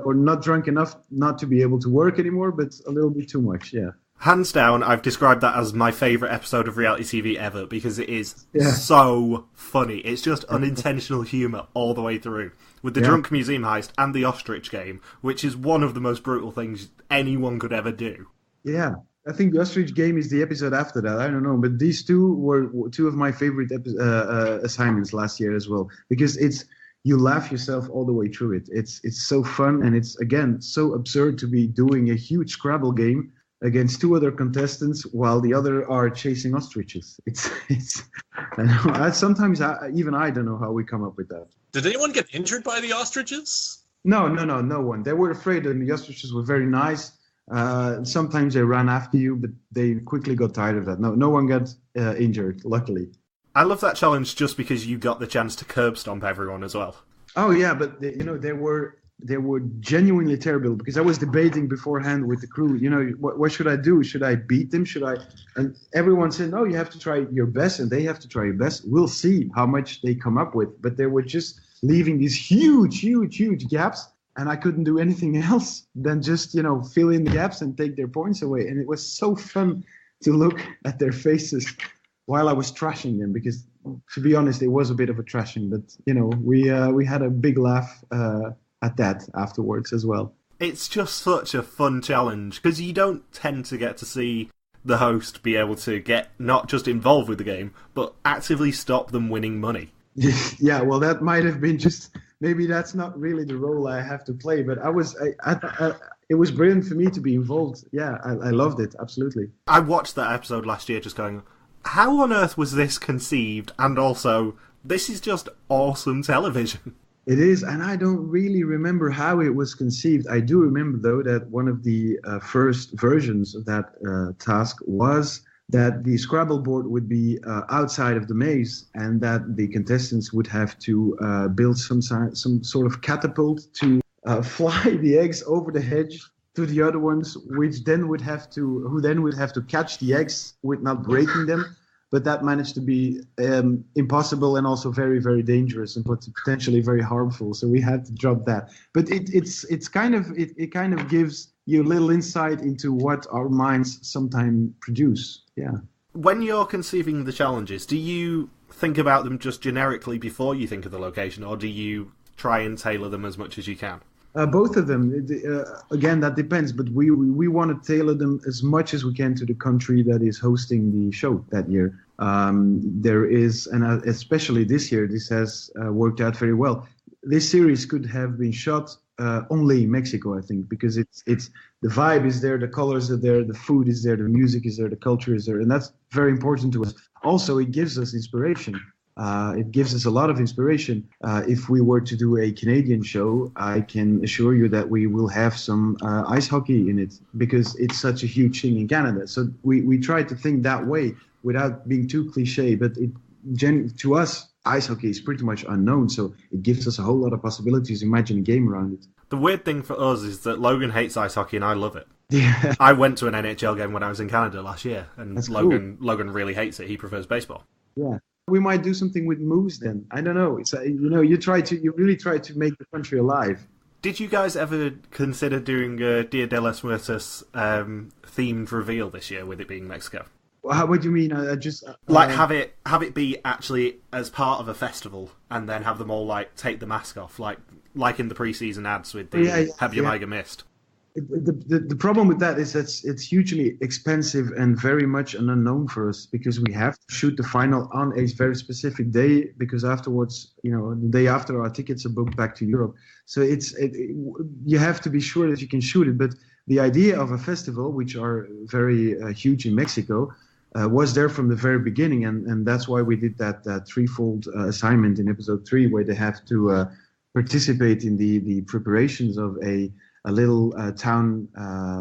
or not drunk enough not to be able to work anymore, but a little bit too much. Yeah. Hands down, I've described that as my favourite episode of reality TV ever because it is so funny. It's just unintentional humour all the way through. With the drunk museum heist and the ostrich game, which is one of the most brutal things anyone could ever do. Yeah, I think the ostrich game is the episode after that. I don't know, but these two were two of my favourite assignments last year as well because you laugh yourself all the way through it. It's so fun, and it's, again, so absurd to be doing a huge Scrabble game against two other contestants while the other are chasing ostriches. It's I know, sometimes even I don't know how we come up with that. Did anyone get injured by the ostriches? No one. They were afraid, and the ostriches were very nice. Sometimes they ran after you, but they quickly got tired of that. No one got injured, luckily. I love that challenge just because you got the chance to curb stomp everyone as well. Oh yeah, but they were genuinely terrible because I was debating beforehand with the crew. What should I do? Should I beat them? Should I? And everyone said, no, you have to try your best, and they have to try your best. We'll see how much they come up with. But they were just leaving these huge gaps, and I couldn't do anything else than just fill in the gaps and take their points away. And it was so fun to look at their faces while I was trashing them, because to be honest, it was a bit of a trashing. But we had a big laugh at that afterwards as well. It's just such a fun challenge because you don't tend to get to see the host be able to get not just involved with the game, but actively stop them winning money. Yeah, well, that might have been maybe that's not really the role I have to play, but it was brilliant for me to be involved. Yeah, I loved it, absolutely. I watched that episode last year just going, how on earth was this conceived? And also, this is just awesome television. It is, and I don't really remember how it was conceived. I do remember, though, that one of the first versions of that task was that the Scrabble board would be outside of the maze, and that the contestants would have to build some sort of catapult to fly the eggs over the hedge to the other ones, who then would have to catch the eggs with not breaking them. But that managed to be impossible and also very, very dangerous and potentially very harmful. So we had to drop that. But it kind of gives you a little insight into what our minds sometimes produce. Yeah. When you're conceiving the challenges, do you think about them just generically before you think of the location, or do you try and tailor them as much as you can? Both of them. Again, that depends, but we want to tailor them as much as we can to the country that is hosting the show that year. There is, and especially this year, this has worked out very well. This series could have been shot only in Mexico, I think, because it's the vibe is there, the colors are there, the food is there, the music is there, the culture is there, and that's very important to us. Also, it gives us inspiration. It gives us a lot of inspiration. If we were to do a Canadian show, I can assure you that we will have some ice hockey in it because it's such a huge thing in Canada. So we try to think that way without being too cliche, but to us, ice hockey is pretty much unknown, so it gives us a whole lot of possibilities. Imagine a game around it. The weird thing for us is that Logan hates ice hockey and I love it. Yeah. I went to an NHL game when I was in Canada last year, and That's Logan really hates it. He prefers baseball. Yeah. We might do something with moose then. I don't know. It's you really try to make the country alive. Did you guys ever consider doing a Dia de los Muertos themed reveal this year, with it being Mexico? What do you mean? Have it be actually as part of a festival, and then have them all take the mask off, like in the pre-season ads with the Hebjamaiga Mist. The problem with that is that it's hugely expensive and very much an unknown for us, because we have to shoot the final on a very specific day, because afterwards, the day after, our tickets are booked back to Europe. So you have to be sure that you can shoot it. But the idea of a festival, which are very huge in Mexico, was there from the very beginning, and that's why we did that threefold assignment in episode 3, where they have to participate in the preparations of a little town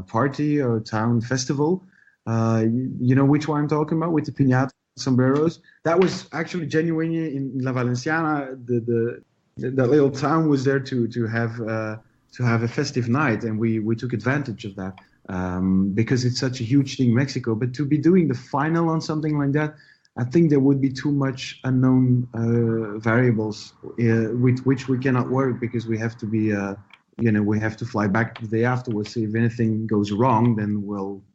party or town festival. You know which one I'm talking about, with the piñata sombreros. That was actually genuinely in La Valenciana. That little town was there to have a festive night, and we took advantage of that. Because it's such a huge thing in Mexico. But to be doing the final on something like that, I think there would be too much unknown variables with which we cannot work, because we have to be, we have to fly back the day afterwards. So if anything goes wrong, then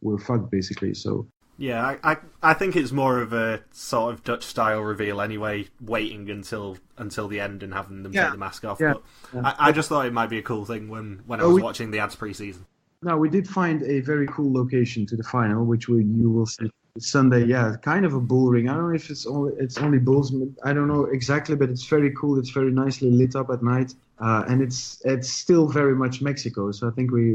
we're fucked basically. So yeah, I think it's more of a sort of Dutch style reveal anyway, waiting until the end and having them take the mask off. Yeah. But I just thought it might be a cool thing when I was watching the ads pre-season. No, we did find a very cool location to the final, which you will see Sunday. Yeah, kind of a bull ring. I don't know if it's only bulls. I don't know exactly, but it's very cool. It's very nicely lit up at night, and it's still very much Mexico. So I think we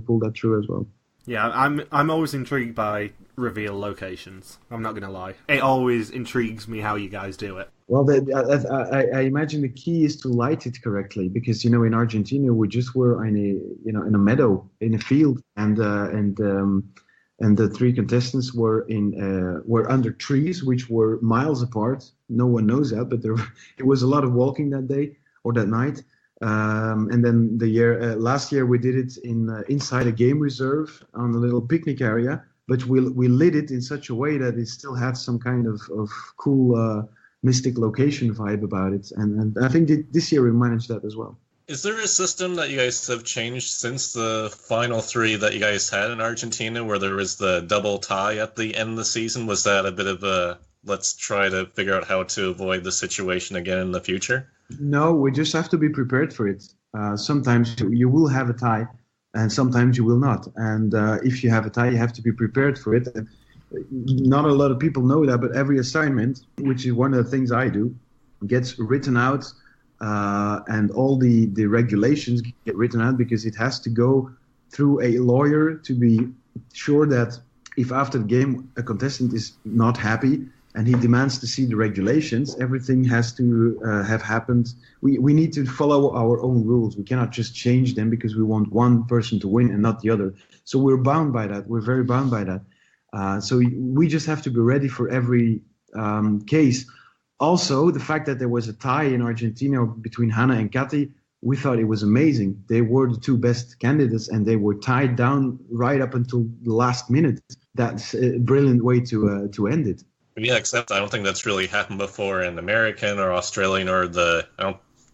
pulled that through as well. Yeah, I'm always intrigued by reveal locations. I'm not gonna lie. It always intrigues me how you guys do it. Well, I imagine the key is to light it correctly, because in Argentina we just were in a meadow, in a field, and the 3 contestants were under trees which were miles apart. No one knows that, but it was a lot of walking that day or that night. And then last year we did it inside a game reserve on a little picnic area, but we lit it in such a way that it still had some kind of cool mystic location vibe about it, and I think this year we managed that as well. Is there a system that you guys have changed since the final 3 that you guys had in Argentina, where there was the double tie at the end of the season? Was that a bit of a let's try to figure out how to avoid the situation again in the future? No, we just have to be prepared for it. Sometimes you will have a tie, and sometimes you will not. And if you have a tie, you have to be prepared for it. Not a lot of people know that, but every assignment, which is one of the things I do, gets written out, and all the regulations get written out, because it has to go through a lawyer to be sure that if after the game a contestant is not happy and he demands to see the regulations, everything has to have happened. We need to follow our own rules. We cannot just change them because we want one person to win and not the other. So we're bound by that. We're very bound by that. So we just have to be ready for every case. Also, the fact that there was a tie in Argentina between Hannah and Kathy, we thought it was amazing. They were the 2 best candidates, and they were tied down right up until the last minute. That's a brilliant way to end it. Yeah, except I don't think that's really happened before in American or Australian or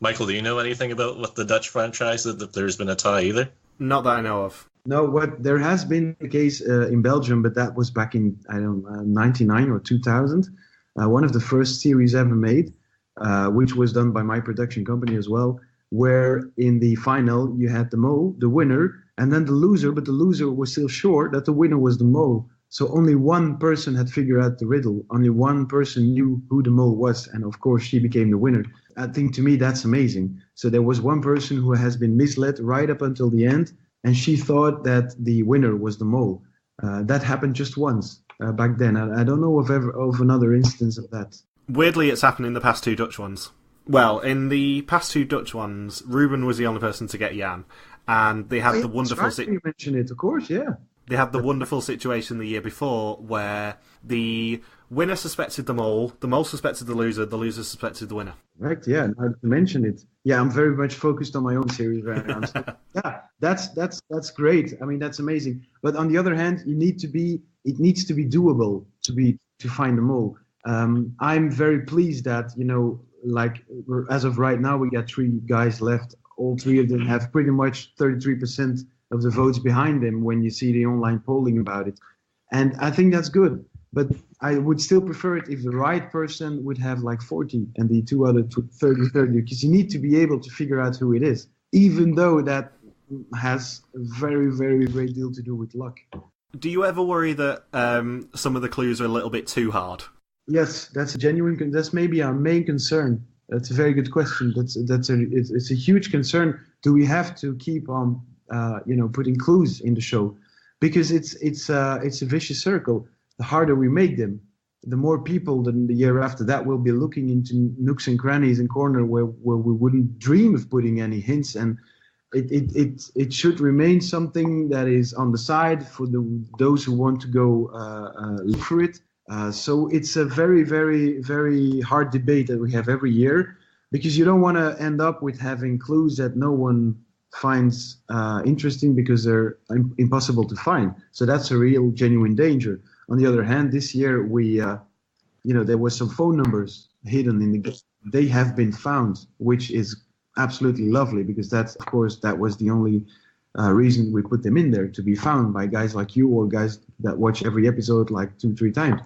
Michael, do you know anything about with the Dutch franchise that there's been a tie either? Not that I know of. No, there has been a case in Belgium, but that was back in 99 or 2000. One of the first series ever made, which was done by my production company as well, where in the final you had the mole, the winner, and then the loser, but the loser was still sure that the winner was the mole. So only one person had figured out the riddle. Only one person knew who the mole was. And of course, she became the winner. I think to me, that's amazing. So there was one person who has been misled right up until the end. And she thought that the winner was the mole. That happened just once back then. I don't know of another instance of that. Weirdly, it's happened in the past 2 Dutch ones. Well, in the past 2 Dutch ones, Ruben was the only person to get Jan. And they had the wonderful... You mentioned it, of course, yeah. They had the wonderful situation the year before where the winner suspected the mole suspected the loser suspected the winner. Right, yeah, now to mention it. Yeah, I'm very much focused on my own series right now. So, yeah, that's great. I mean, that's amazing. But on the other hand, it needs to be doable to find the mole. I'm very pleased that, like as of right now, we got 3 guys left. All 3 of them have pretty much 33% of the votes behind them when you see the online polling about it. And I think that's good. But I would still prefer it if the right person would have like 40 and the 2 other 30, because you need to be able to figure out who it is, even though that has a very, very great deal to do with luck. Do you ever worry that some of the clues are a little bit too hard? Yes, that's maybe our main concern. That's a very good question. It's a huge concern. Do we have to keep on putting clues in the show? Because it's a vicious circle. The harder we make them, the more people than the year after that will be looking into nooks and crannies and corners where we wouldn't dream of putting any hints. And it should remain something that is on the side for those who want to go look for it. So it's a very, very, very hard debate that we have every year, because you don't want to end up with having clues that no one finds interesting because they're impossible to find. So that's a real, genuine danger. On the other hand, this year there were some phone numbers hidden in the game. They have been found, which is absolutely lovely, because that was the only reason we put them in there, to be found by guys like you or guys that watch every episode like 2-3 times.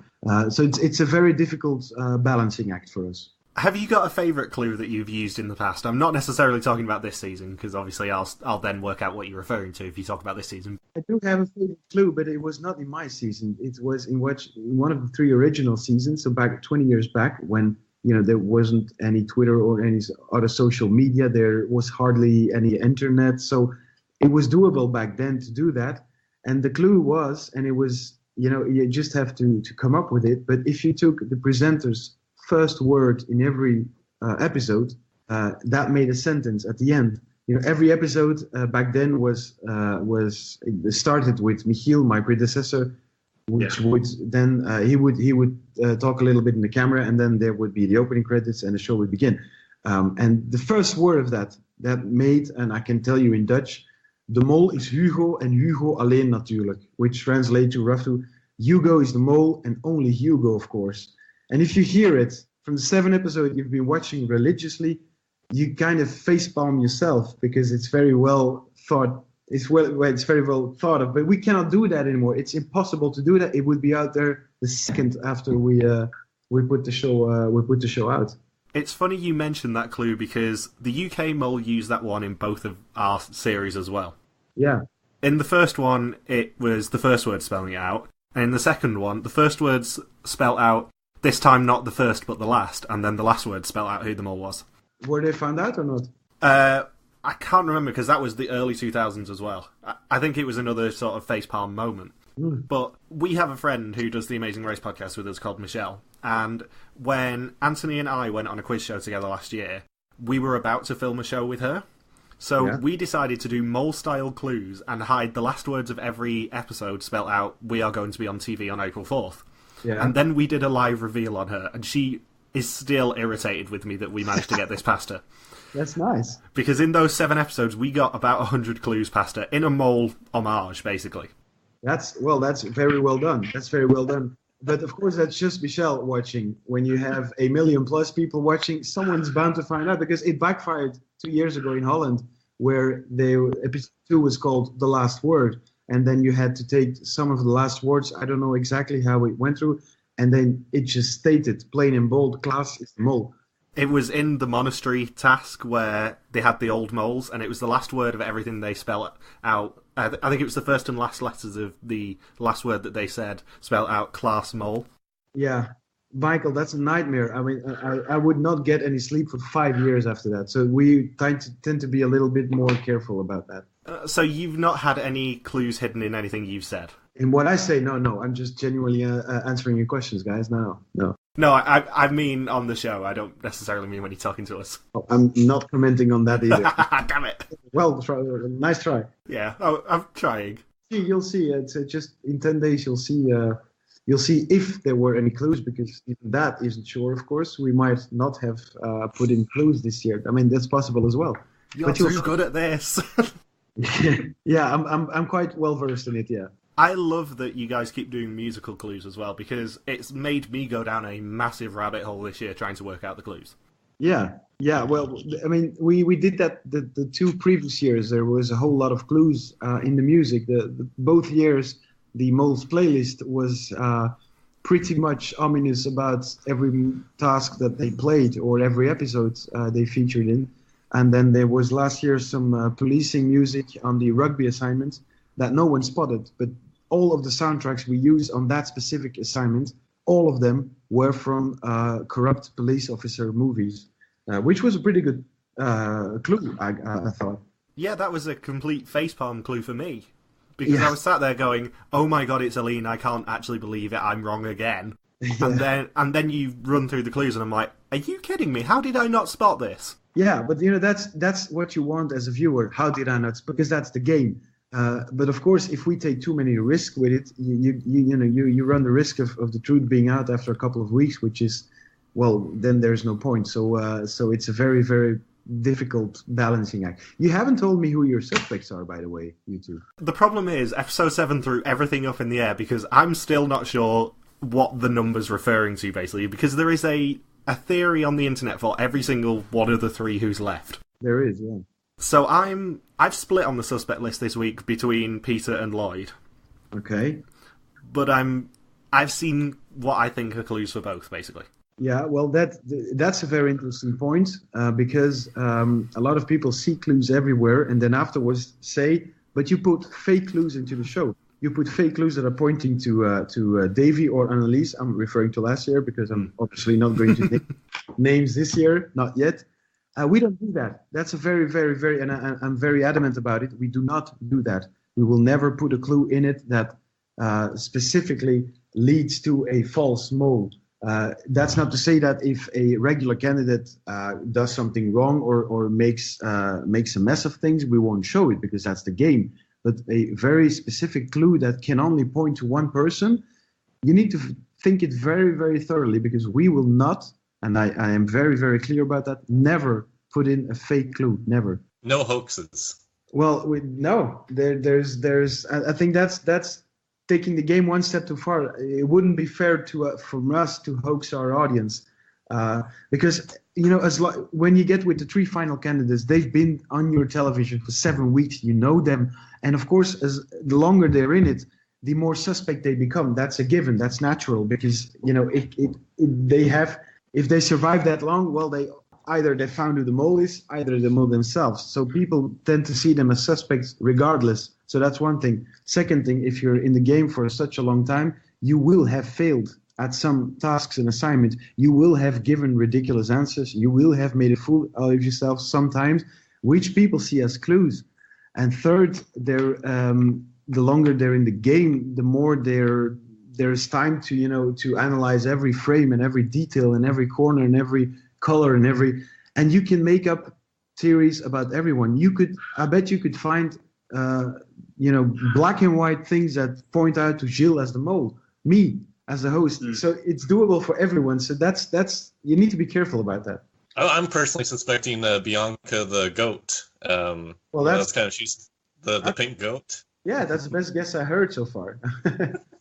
So it's a very difficult balancing act for us. Have you got a favourite clue that you've used in the past? I'm not necessarily talking about this season, because obviously I'll then work out what you're referring to if you talk about this season. I do have a favourite clue, but it was not in my season. It was in one of the 3 original seasons, so back 20 years back, when there wasn't any Twitter or any other social media. There was hardly any internet, so it was doable back then to do that. And the clue was, and it was, you just have to come up with it. But if you took the presenter's first word in every episode, that made a sentence at the end. Every episode back then it started with Michiel, my predecessor, which would then he would talk a little bit in the camera, and then there would be the opening credits and the show would begin. And the first word of that made, and I can tell you in Dutch, de mol is Hugo en Hugo alleen natuurlijk, which translates to roughly, Hugo is the mole and only Hugo, of course. And if you hear it from the 7 episodes you've been watching religiously, you kind of facepalm yourself, because it's very well thought. It's very well thought of, but we cannot do that anymore. It's impossible to do that. It would be out there the second after we put the show out. It's funny you mentioned that clue, because the UK mole used that one in both of our series as well. Yeah. In the first one, it was the first word spelling it out, and in the second one, the first words spelt out, this time not the first but the last, and then the last word spelt out who the mole was. Were they found out or not? I can't remember, because that was the early 2000s as well. I think it was another sort of facepalm moment. But we have a friend who does the Amazing Race podcast with us called Michelle, and when Anthony and I went on a quiz show together last year, we were about to film a show with her. So we decided to do mole-style clues and hide the last words of every episode spelt out, we are going to be on TV on April 4th. Yeah. And then we did a live reveal on her, and she is still irritated with me that we managed to get this past her. That's nice. Because in those 7 episodes, we got about 100 clues past her, in a mole homage, basically. That's very well done. That's very well done. But of course, that's just Michelle watching. When you have 1 million plus people watching, someone's bound to find out, because it backfired 2 years ago in Holland, where episode 2 was called The Last Word. And then you had to take some of the last words. I don't know exactly how it went through. And then it just stated, plain and bold, Klaas is the mole. It was in the monastery task where they had the old moles, and it was the last word of everything they spell out. I think it was the first and last letters of the last word that they said spell out class mole. Yeah, Michael, that's a nightmare. I mean, I would not get any sleep for 5 years after that. So we tend to be a little bit more careful about that. So you've not had any clues hidden in anything you've said? In what I say, no. I'm just genuinely answering your questions, guys. No. No, I mean on the show. I don't necessarily mean when you're talking to us. Oh, I'm not commenting on that either. Damn it. Well, nice try. Yeah, I'm trying. You'll see. It's just in 10 days. You'll see if there were any clues, because even that isn't sure. Of course, we might not have put in clues this year. I mean, that's possible as well. You're too good at this. Yeah, I'm quite well versed in it. Yeah. I love that you guys keep doing musical clues as well, because it's made me go down a massive rabbit hole this year trying to work out the clues. Yeah. Well, I mean, we did that the 2 previous years. There was a whole lot of clues in the music. Both years, the Moles playlist was pretty much ominous about every task that they played or every episode they featured in. And then there was last year some policing music on the rugby assignment that no one spotted, but all of the soundtracks we used on that specific assignment, all of them were from corrupt police officer movies, which was a pretty good clue, I thought. Yeah, that was a complete facepalm clue for me, because I was sat there going, oh my god, it's Aline, I can't actually believe it, I'm wrong again. Yeah. And then you run through the clues and I'm like, are you kidding me? How did I not spot this? Yeah, but that's what you want as a viewer. How did I not? Because that's the game. But of course, if we take too many risks with it, you run the risk of the truth being out after a couple of weeks, which is, well, then there's no point. So it's a very, very difficult balancing act. You haven't told me who your suspects are, by the way, you two. The problem is, episode 7 threw everything up in the air, because I'm still not sure what the number's referring to, basically, because there is a theory on the internet for every single one of the 3 who's left. There is, yeah. So I've split on the suspect list this week between Peter and Lloyd. Okay. But I've seen what I think are clues for both, basically. Yeah, well, that's a very interesting point, because a lot of people see clues everywhere and then afterwards say, but you put fake clues into the show. You put fake clues that are pointing to Davy or Annelies. I'm referring to last year because I'm obviously not going to name names this year, not yet. We don't do that. That's a very, very, very, and I'm very adamant about it. We do not do that. We will never put a clue in it that specifically leads to a false mole. That's not to say that if a regular candidate does something wrong or makes a mess of things, we won't show it because that's the game. But a very specific clue that can only point to one person, you need to think it very, very thoroughly, because we will not, and I am very, very clear about that, never put in a fake clue, never. No hoaxes. Well, no. There's. I think that's taking the game one step too far. It wouldn't be fair from us to hoax our audience, because when you get with the 3 final candidates, they've been on your television for 7 weeks. You know them, and of course, the longer they're in it, the more suspect they become. That's a given. That's natural, because if they survive that long, well, they found who the mole is, either the mole themselves. So people tend to see them as suspects regardless. So that's one thing. Second thing, if you're in the game for such a long time, you will have failed at some tasks and assignments. You will have given ridiculous answers. You will have made a fool out of yourself sometimes, which people see as clues. And third, the longer they're in the game, the more there's time to analyze every frame and every detail and every corner and every color and you can make up theories about everyone. I bet you could find black and white things that point out to Gilles as the mole, me as the host. So it's doable for everyone. So that's you need to be careful about that. I'm personally suspecting Bianca the goat. Well, that's kind of, she's the pink goat. Yeah, that's the best guess I heard so far.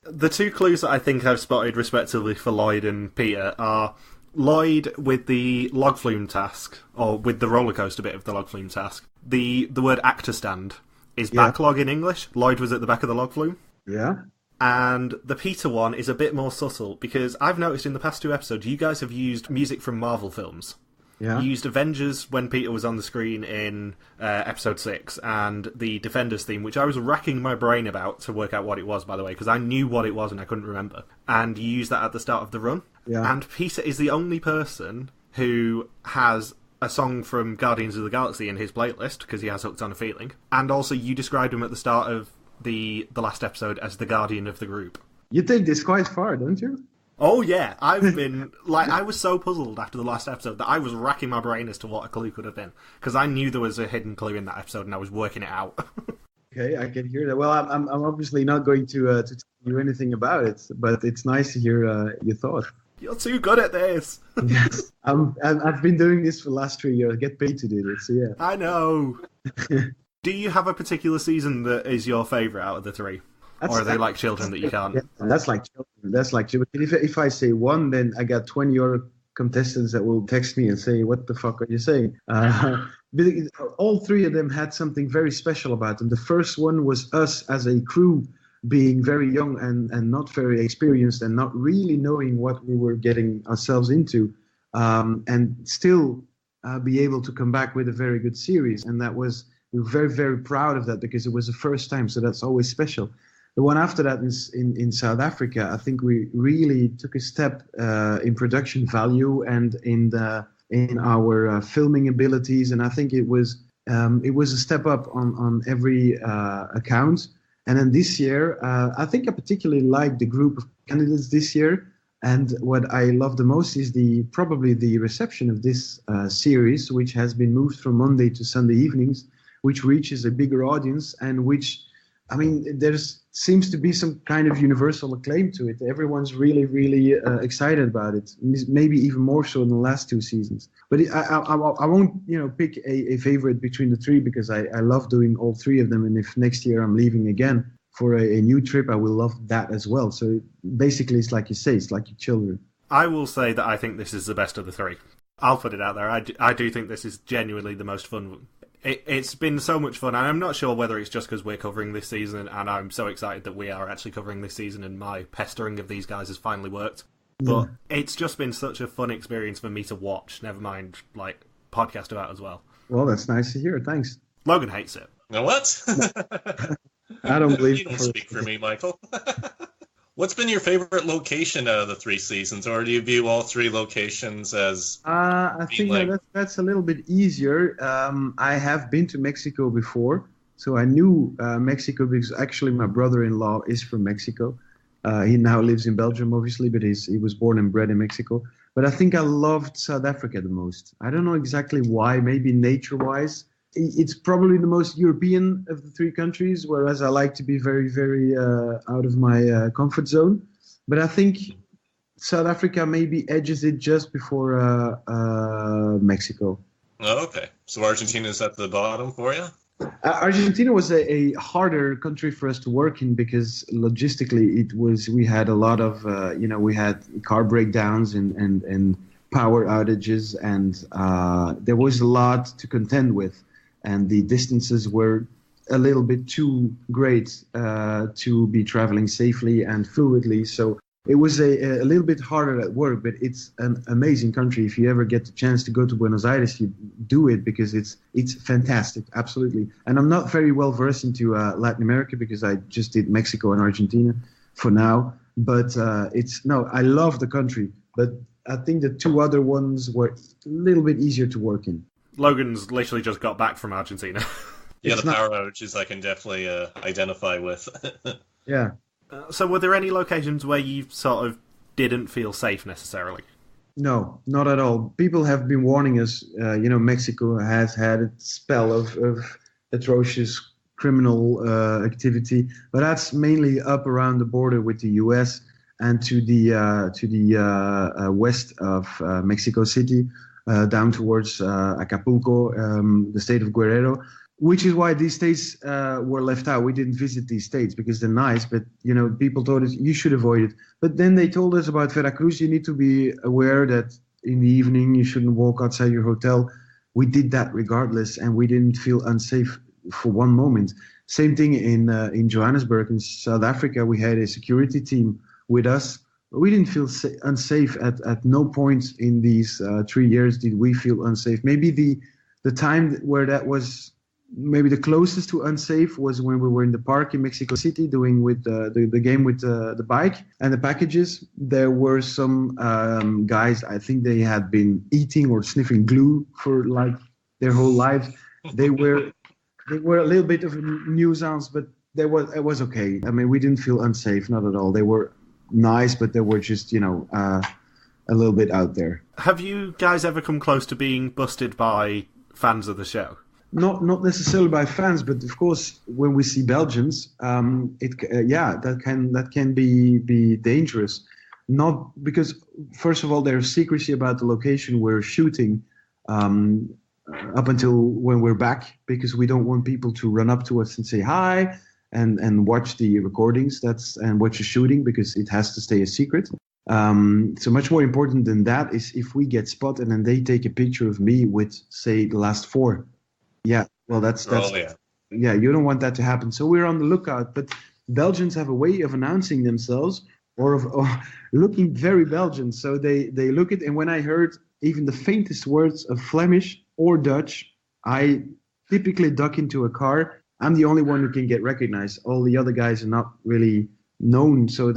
The 2 clues that I think I've spotted respectively for Lloyd and Peter are Lloyd with the log flume task, or with the roller coaster bit of the log flume task. The word actor stand is backlog in English. Lloyd was at the back of the log flume. Yeah. And the Peter one is a bit more subtle, because I've noticed in the past 2 episodes you guys have used music from Marvel films. Yeah. You used Avengers when Peter was on the screen in episode 6, and the Defenders theme, which I was racking my brain about to work out what it was, by the way, because I knew what it was and I couldn't remember. And you used that at the start of the run. Yeah. And Peter is the only person who has a song from Guardians of the Galaxy in his playlist, because he has Hooked on a Feeling. And also, you described him at the start of the last episode as the guardian of the group. You take this quite far, don't you? Oh yeah, I've been I was so puzzled after the last episode that I was racking my brain as to what a clue could have been, because I knew there was a hidden clue in that episode and I was working it out. Okay, I can hear that. Well, I'm obviously not going to tell you anything about it, but it's nice to hear your thought. You're too good at this. Yes, I've been doing this for the last 3 years. I get paid to do this, so yeah. I know. Do you have a particular season that is your favourite out of the 3? Or are they like children that you can't? Yeah, that's like children. That's like children. If I say one, then I got 20 other contestants that will text me and say, "What the fuck are you saying?" All 3 of them had something very special about them. The first one was us as a crew being very young and not very experienced and not really knowing what we were getting ourselves into, and still be able to come back with a very good series. And that was, we were very, very proud of that because it was the first time. So that's always special. The one after that is in South Africa. I think we really took a step in production value and in our filming abilities, and I think it was a step up on every account. And then this year, I think I particularly liked the group of candidates this year. And what I love the most is probably the reception of this series, which has been moved from Monday to Sunday evenings, which reaches a bigger audience and which, I mean, there seems to be some kind of universal acclaim to it. Everyone's really, really excited about it. Maybe even more so in the last 2 seasons. But I won't, pick a favorite between the 3 because I love doing all 3 of them. And if next year I'm leaving again for a new trip, I will love that as well. So basically, it's like you say, it's like your children. I will say that I think this is the best of the 3. I'll put it out there. I do think this is genuinely the most fun. It's been so much fun, and I'm not sure whether it's just because we're covering this season, and I'm so excited that we are actually covering this season, and my pestering of these guys has finally worked. But it's just been such a fun experience for me to watch, never mind, podcast about as well. Well, that's nice to hear. Thanks. Logan hates it. Now what? I don't believe you don't speak for me, Michael. What's been your favorite location out of the 3 seasons, or do you view all 3 locations as? I think that's a little bit easier. I have been to Mexico before, so I knew Mexico because actually my brother-in-law is from Mexico. He now lives in Belgium, obviously, but he was born and bred in Mexico. But I think I loved South Africa the most. I don't know exactly why. Maybe nature-wise. It's probably the most European of the 3 countries, whereas I like to be very, very out of my comfort zone. But I think South Africa maybe edges it just before Mexico. Oh, okay. So Argentina's at the bottom for you? Argentina was a harder country for us to work in because logistically we had a lot of, we had car breakdowns and power outages, and there was a lot to contend with. And the distances were a little bit too great to be traveling safely and fluidly. So it was a little bit harder at work, but it's an amazing country. If you ever get the chance to go to Buenos Aires, you do it because it's fantastic, absolutely. And I'm not very well versed into Latin America because I just did Mexico and Argentina for now. But I love the country. But I think the 2 other ones were a little bit easier to work in. Logan's literally just got back from Argentina. Yeah, the power outages I can definitely identify with. Yeah. So were there any locations where you sort of didn't feel safe necessarily? No, not at all. People have been warning us. Mexico has had a spell of atrocious criminal activity, but that's mainly up around the border with the U.S. and to the west of Mexico City. Down towards Acapulco, the state of Guerrero, which is why these states were left out. We didn't visit these states because they're nice, but people told us you should avoid it. But then they told us about Veracruz. You need to be aware that in the evening you shouldn't walk outside your hotel. We did that regardless, and we didn't feel unsafe for one moment. Same thing in Johannesburg in South Africa. We had a security team with us we didn't feel unsafe at no point in these 3 years did we feel unsafe. Maybe the time where that was maybe the closest to unsafe was when we were in the park in Mexico City doing with the game with the bike and the packages. There were some guys, I think they had been eating or sniffing glue for like their whole lives. They were a little bit of a nuisance, but it was okay. I mean, we didn't feel unsafe, not at all. They were nice, but they were just, a little bit out there. Have you guys ever come close to being busted by fans of the show? Not necessarily by fans, but of course, when we see Belgians, that can be dangerous. Not because, first of all, there's secrecy about the location we're shooting up until when we're back, because we don't want people to run up to us and say hi and watch the recordings and watch the shooting, because it has to stay a secret. So much more important than that is if we get spotted and they take a picture of me with, say, the last 4. Yeah, well, that's you don't want that to happen. So we're on the lookout. But Belgians have a way of announcing themselves or of looking very Belgian. So they look it, and when I heard even the faintest words of Flemish or Dutch, I typically duck into a car. I'm the only one who can get recognized. All the other guys are not really known, so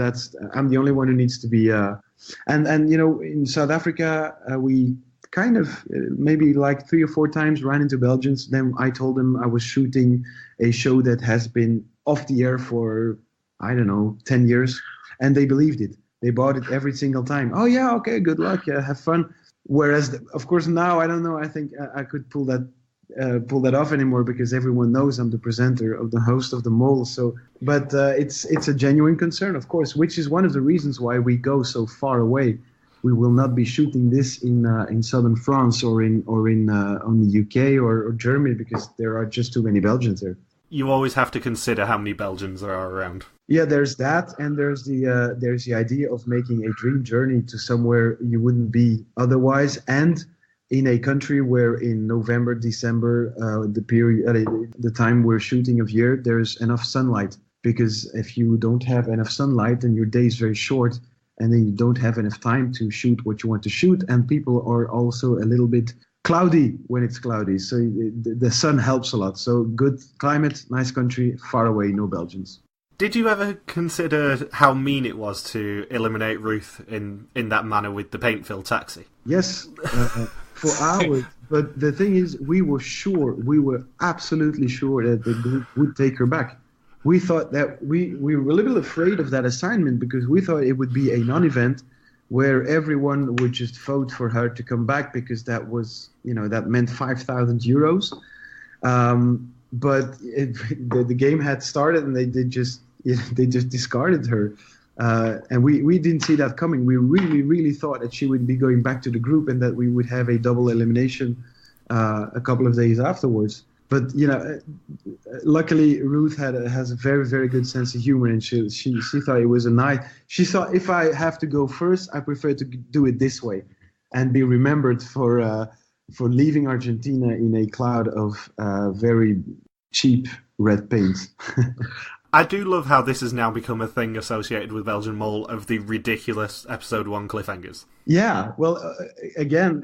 I'm the only one who needs to be. And in South Africa, we kind of maybe like 3 or 4 times ran into Belgians. Then I told them I was shooting a show that has been off the air for, I don't know, 10 years. And they believed it. They bought it every single time. Oh, yeah, okay, good luck, have fun. Whereas, of course, now, I don't know, I think I could pull that off anymore, because everyone knows I'm the presenter of the host of the Mole. So, but it's a genuine concern, of course, which is one of the reasons why we go so far away. We will not be shooting this in southern France or in the UK or Germany, because there are just too many Belgians there. You always have to consider how many Belgians there are around. Yeah, there's that, and there's the idea of making a dream journey to somewhere you wouldn't be otherwise, and in a country where in November, December, the time we're shooting of year, there's enough sunlight. Because if you don't have enough sunlight, then your day is very short, and then you don't have enough time to shoot what you want to shoot. And people are also a little bit cloudy when it's cloudy. So the sun helps a lot. So good climate, nice country, far away, no Belgians. Did you ever consider how mean it was to eliminate Ruth in that manner with the paint-filled taxi? Yes, for hours. But the thing is, we were absolutely sure that the group would take her back. We thought that we were a little afraid of that assignment, because we thought it would be a non-event where everyone would just vote for her to come back, because that was, that meant 5,000 euros. But the game had started, and they just discarded her. And we didn't see that coming. We really, really thought that she would be going back to the group, and that we would have a double elimination a couple of days afterwards. But luckily Ruth has a very, very good sense of humor, and she thought it was a nice. She thought, if I have to go first, I prefer to do it this way, and be remembered for leaving Argentina in a cloud of very cheap red paint. I do love how this has now become a thing associated with Belgian Mole of the ridiculous episode 1 cliffhangers. Yeah, well, again,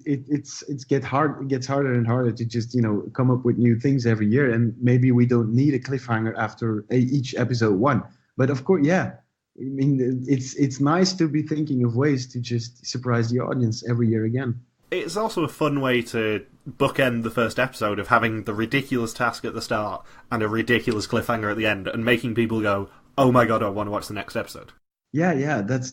it gets harder and harder to just come up with new things every year, and maybe we don't need a cliffhanger after each episode 1. But of course, yeah, I mean, it's nice to be thinking of ways to just surprise the audience every year again. It's also a fun way to bookend the first episode of having the ridiculous task at the start and a ridiculous cliffhanger at the end, and making people go, "Oh my god, I want to watch the next episode." Yeah, that's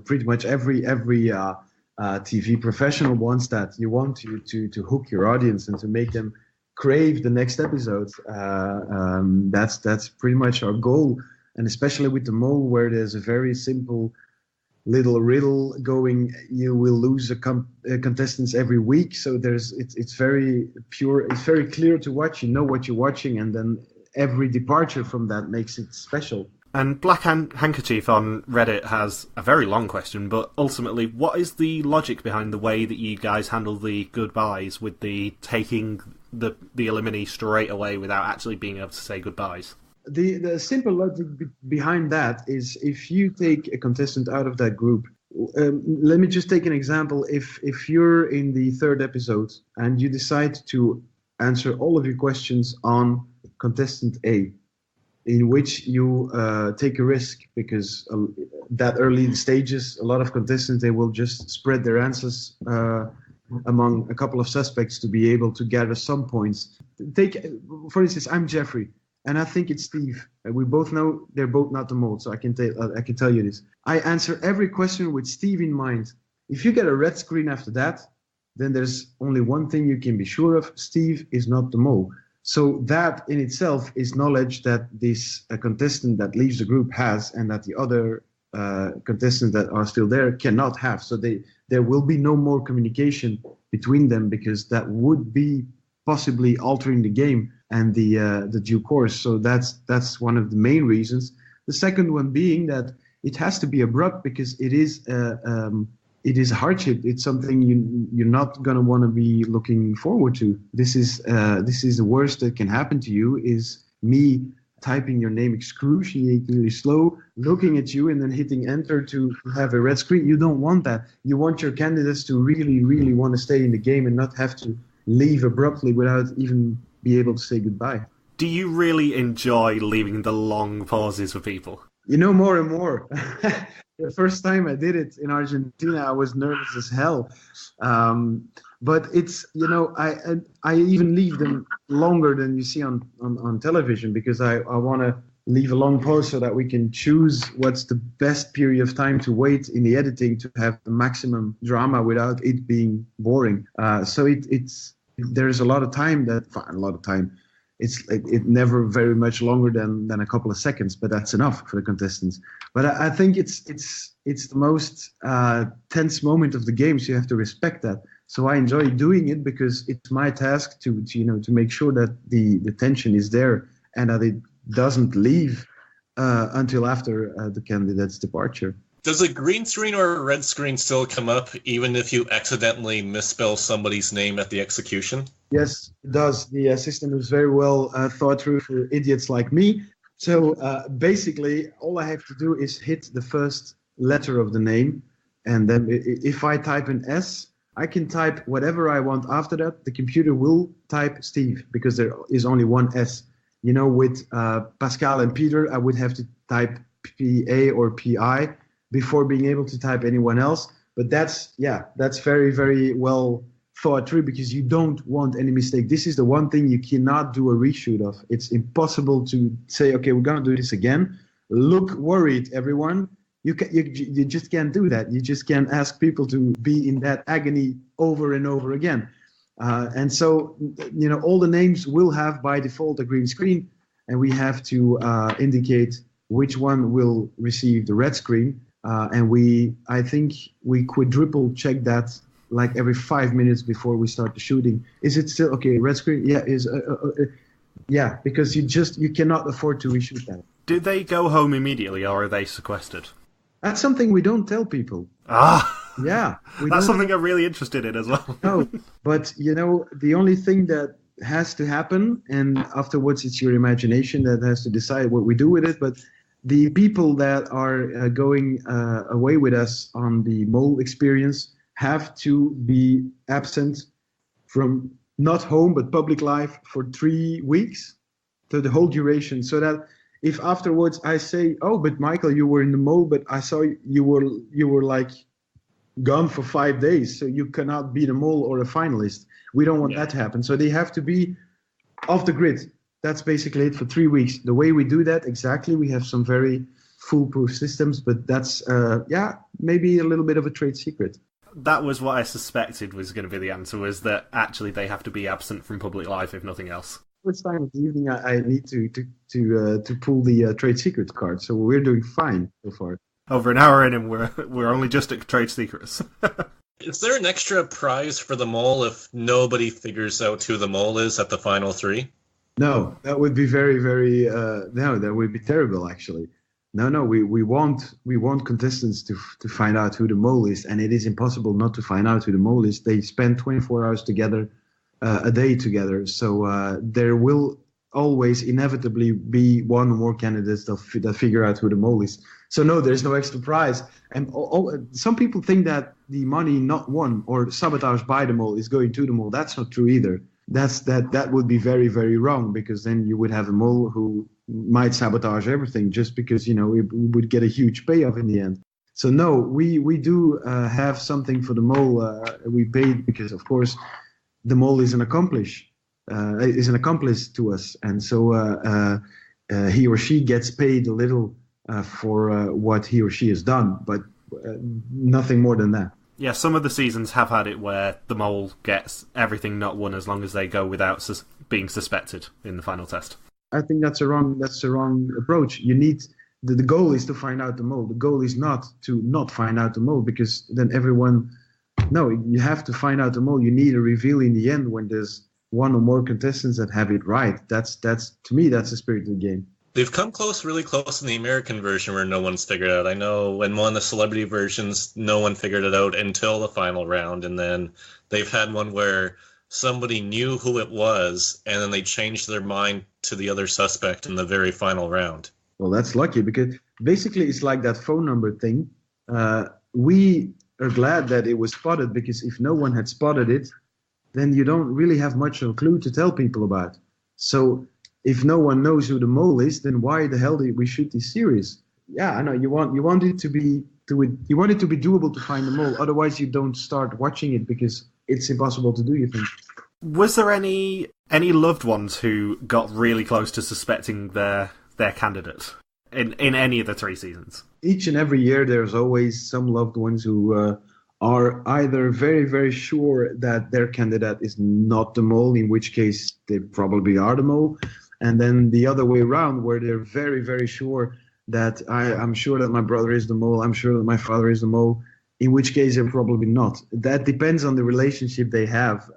pretty much every TV professional wants that. You want to hook your audience and to make them crave the next episode. That's pretty much our goal, and especially with the Mole, where there's a very simple little riddle going. You will lose contestants every week, so it's very pure. It's very clear to watch. You know what you're watching, and then every departure from that makes it special. And Black Handkerchief on Reddit has a very long question, but ultimately, what is the logic behind the way that you guys handle the goodbyes with the taking the eliminee straight away without actually being able to say goodbyes? the simple logic behind that is if you take a contestant out of that group, let me just take an example. If you're in the third episode and you decide to answer all of your questions on contestant A, in which you take a risk because that early in the stages, a lot of contestants, they will just spread their answers among a couple of suspects to be able to gather some points. Take, for instance, I'm Jeffrey. And I think it's Steve. We both know they're both not the mole, so I can tell you this. I answer every question with Steve in mind. If you get a red screen after that, then there's only one thing you can be sure of: Steve is not the mole. So that in itself is knowledge that this contestant that leaves the group has, and that the other contestants that are still there cannot have. So there will be no more communication between them, because that would be possibly altering the game and the due course. So that's one of the main reasons. The second one being that it has to be abrupt, because it is a hardship. It's something you're not gonna want to be looking forward to. This is the worst that can happen to you, is me typing your name excruciatingly slow, looking at you, and then hitting enter to have a red screen. You don't want that. You want your candidates to really, really want to stay in the game and not have to leave abruptly without even be able to say goodbye. Do you really enjoy leaving the long pauses for people? More and more. The first time I did it in Argentina, I was nervous as hell. But it's, I even leave them longer than you see on television, because I want to leave a long pause so that we can choose what's the best period of time to wait in the editing to have the maximum drama without it being boring. So there's a lot of time It never very much longer than a couple of seconds, but that's enough for the contestants. But I think it's the most tense moment of the game, so you have to respect that. So I enjoy doing it because it's my task to make sure that the tension is there and that it doesn't leave until after the candidate's departure. Does a green screen or a red screen still come up even if you accidentally misspell somebody's name at the execution? Yes, it does. The system is very well thought through for idiots like me. So basically, all I have to do is hit the first letter of the name. And then if I type an S, I can type whatever I want after that. The computer will type Steve, because there is only one S. With Pascal and Peter, I would have to type PA or PI before being able to type anyone else. But that's very, very well thought through, because you don't want any mistake. This is the one thing you cannot do a reshoot of. It's impossible to say, okay, we're going to do this again. Look worried, everyone. You just can't do that. You just can't ask people to be in that agony over and over again. And so, all the names will have by default a green screen, and we have to indicate which one will receive the red screen. And I think we quadruple check that like every 5 minutes before we start the shooting. Is it still okay? Red screen? Yeah, because you cannot afford to reshoot that. Do they go home immediately, or are they sequestered? That's something we don't tell people. Yeah. That's something I'm really interested in as well. No, but the only thing that has to happen, and afterwards it's your imagination that has to decide what we do with it, but the people that are going away with us on the mole experience have to be absent from not home but public life for 3 weeks, to the whole duration, so that if afterwards I say, oh, but Michael, you were in the mole, but I saw you were like gone for 5 days, so you cannot be the mole or a finalist. We don't want that to happen. So they have to be off the grid. That's basically it for 3 weeks. The way we do that, exactly, we have some very foolproof systems, but that's, maybe a little bit of a trade secret. That was what I suspected was going to be the answer, was that actually they have to be absent from public life, if nothing else. First time of the evening, I need to pull the trade secret card, so we're doing fine so far. Over an hour in, and we're only just at trade secrets. Is there an extra prize for the mole if nobody figures out who the mole is at the final 3? No, that would be very, very that would be terrible, actually. No, we want contestants to find out who the mole is, and it is impossible not to find out who the mole is. They spend 24 hours together, a day together, so there will always inevitably be one or more candidates that figure out who the mole is. So no, there's no extra prize. And some people think that the money not won or sabotaged by the mole is going to the mole. That's not true either. That would be very, very wrong, because then you would have a mole who might sabotage everything just because, we would get a huge payoff in the end. So no, we do have something for the mole. We paid because, of course, the mole is an accomplice to us, and so he or she gets paid a little for what he or she has done, but nothing more than that. Yeah, some of the seasons have had it where the mole gets everything not won as long as they go without being suspected in the final test. I think that's a wrong approach. You need the goal is to find out the mole. The goal is not to not find out the mole, because then everyone. No, you have to find out the mole. You need a reveal in the end when there's one or more contestants that have it right. That's to me, that's the spirit of the game. They've come really close in the American version where no one's figured it out. I know in one of the celebrity versions, no one figured it out until the final round, and then they've had one where somebody knew who it was, and then they changed their mind to the other suspect in the very final round. Well, that's lucky, because basically it's like that phone number thing. We are glad that it was spotted, because if no one had spotted it, then you don't really have much of a clue to tell people about. So if no one knows who the mole is, then why the hell did we shoot this series? Yeah, I know you want it to be doable to find the mole. Otherwise, you don't start watching it, because it's impossible to do, you think. Was there any loved ones who got really close to suspecting their candidate in any of the 3 seasons? Each and every year, there's always some loved ones who are either very, very sure that their candidate is not the mole, in which case they probably are the mole, and then the other way around, where they're very, very sure that I'm sure that my brother is the mole, I'm sure that my father is the mole, in which case they're probably not. That depends on the relationship they have.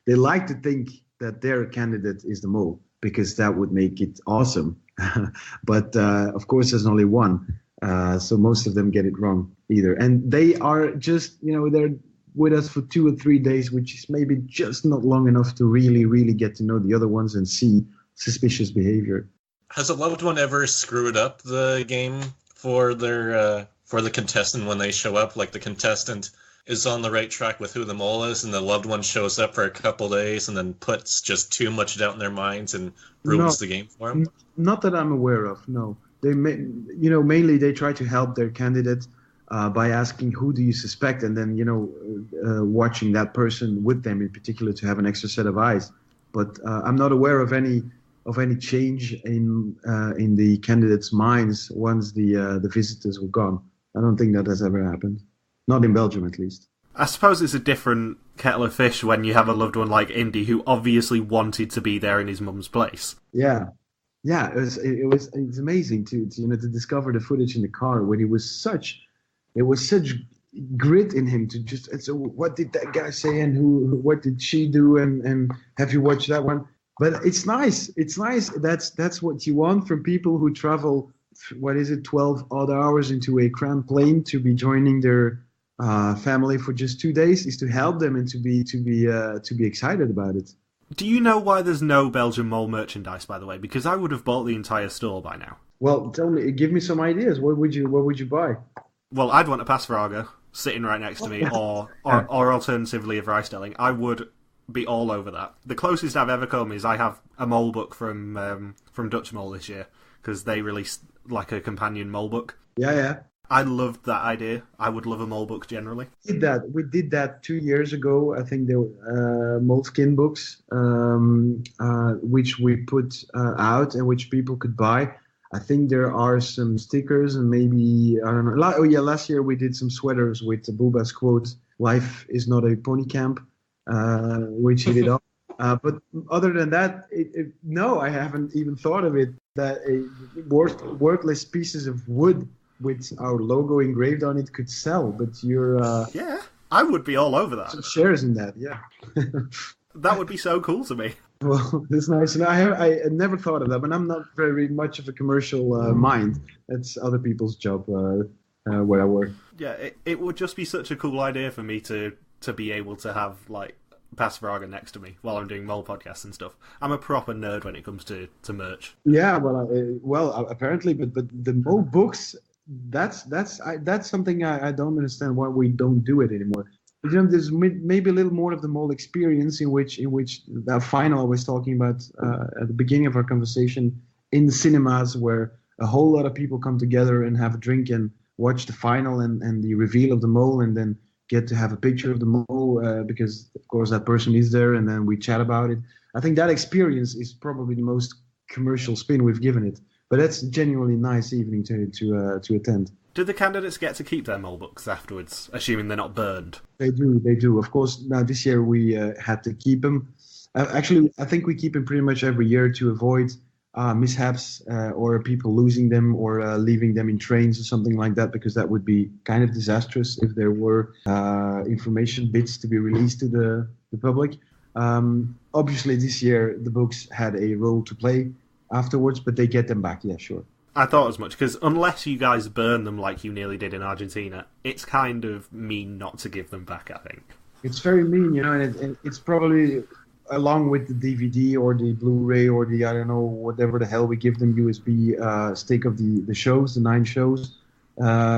They like to think that their candidate is the mole, because that would make it awesome. But of course, there's only one. So most of them get it wrong either. And they are just, they're with us for 2 or 3 days, which is maybe just not long enough to really, really get to know the other ones and see suspicious behavior. Has a loved one ever screwed up the game for the contestant when they show up? Like the contestant is on the right track with who the mole is, and the loved one shows up for a couple days and then puts just too much doubt in their minds and ruins the game for them? Not that I'm aware of, no. They mainly they try to help their candidate by asking who do you suspect, and then watching that person with them in particular to have an extra set of eyes. But I'm not aware of any change in the candidates' minds once the visitors were gone. I don't think that has ever happened, not in Belgium at least. I suppose it's a different kettle of fish when you have a loved one like Indy who obviously wanted to be there in his mum's place. Yeah. Yeah, it was amazing to discover the footage in the car when it was such grit in him to just. And so, what did that guy say, and what did she do, and have you watched that one? But it's nice. It's nice. That's what you want from people who travel. 12 odd hours into a cramped plane to be joining their family for just 2 days, is to help them and to be excited about it. Do you know why there's no Belgian mole merchandise, by the way? Because I would have bought the entire store by now. Well, give me some ideas. What would you buy? Well, I'd want a Passfraga sitting right next to me, or alternatively a Vrijstelling. I would be all over that. The closest I've ever come is I have a mole book from Dutch Mole this year, because they released like a companion mole book. Yeah. I loved that idea. I would love a mole book generally. We did that 2 years ago. I think the moleskin books, which we put out and which people could buy. I think there are some stickers and maybe, I don't know. Last year we did some sweaters with Booba's quote, "Life is not a pony camp," which hit it off. But other than that, no, I haven't even thought of it. That worthless pieces of wood with our logo engraved on it could sell, but you're... Yeah, I would be all over that. Some shares in that, yeah. That would be so cool to me. Well, that's nice. And I never thought of that, but I'm not very much of a commercial mind. It's other people's job where I work. Yeah, it would just be such a cool idea for me to be able to have, like, Passifraga next to me while I'm doing mole podcasts and stuff. I'm a proper nerd when it comes to merch. Yeah, apparently, but the mole books, that's something I don't understand why we don't do it anymore. There's maybe a little more of the mole experience in which that final I was talking about at the beginning of our conversation in the cinemas, where a whole lot of people come together and have a drink and watch the final and the reveal of the mole, and then get to have a picture of the mole because of course that person is there, and then we chat about it. I think that experience is probably the most commercial spin we've given it, but that's a genuinely nice evening to attend. Do the candidates get to keep their mole books afterwards, assuming they're not burned? They do. Of course, now this year we had to keep them. Actually, I think we keep them pretty much every year to avoid mishaps or people losing them or leaving them in trains or something like that, because that would be kind of disastrous if there were information bits to be released to the public. Obviously, this year the books had a role to play afterwards, but they get them back, yeah, sure. I thought as much, because unless you guys burn them like you nearly did in Argentina, it's kind of mean not to give them back, I think. It's very mean, and it's probably, along with the DVD or the Blu-ray or the, I don't know, whatever the hell we give them, USB stick of the shows, the 9 shows,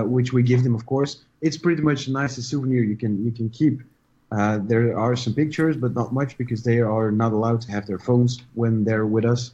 which we give them, of course. It's pretty much the nicest souvenir you can keep. There are some pictures, but not much, because they are not allowed to have their phones when they're with us.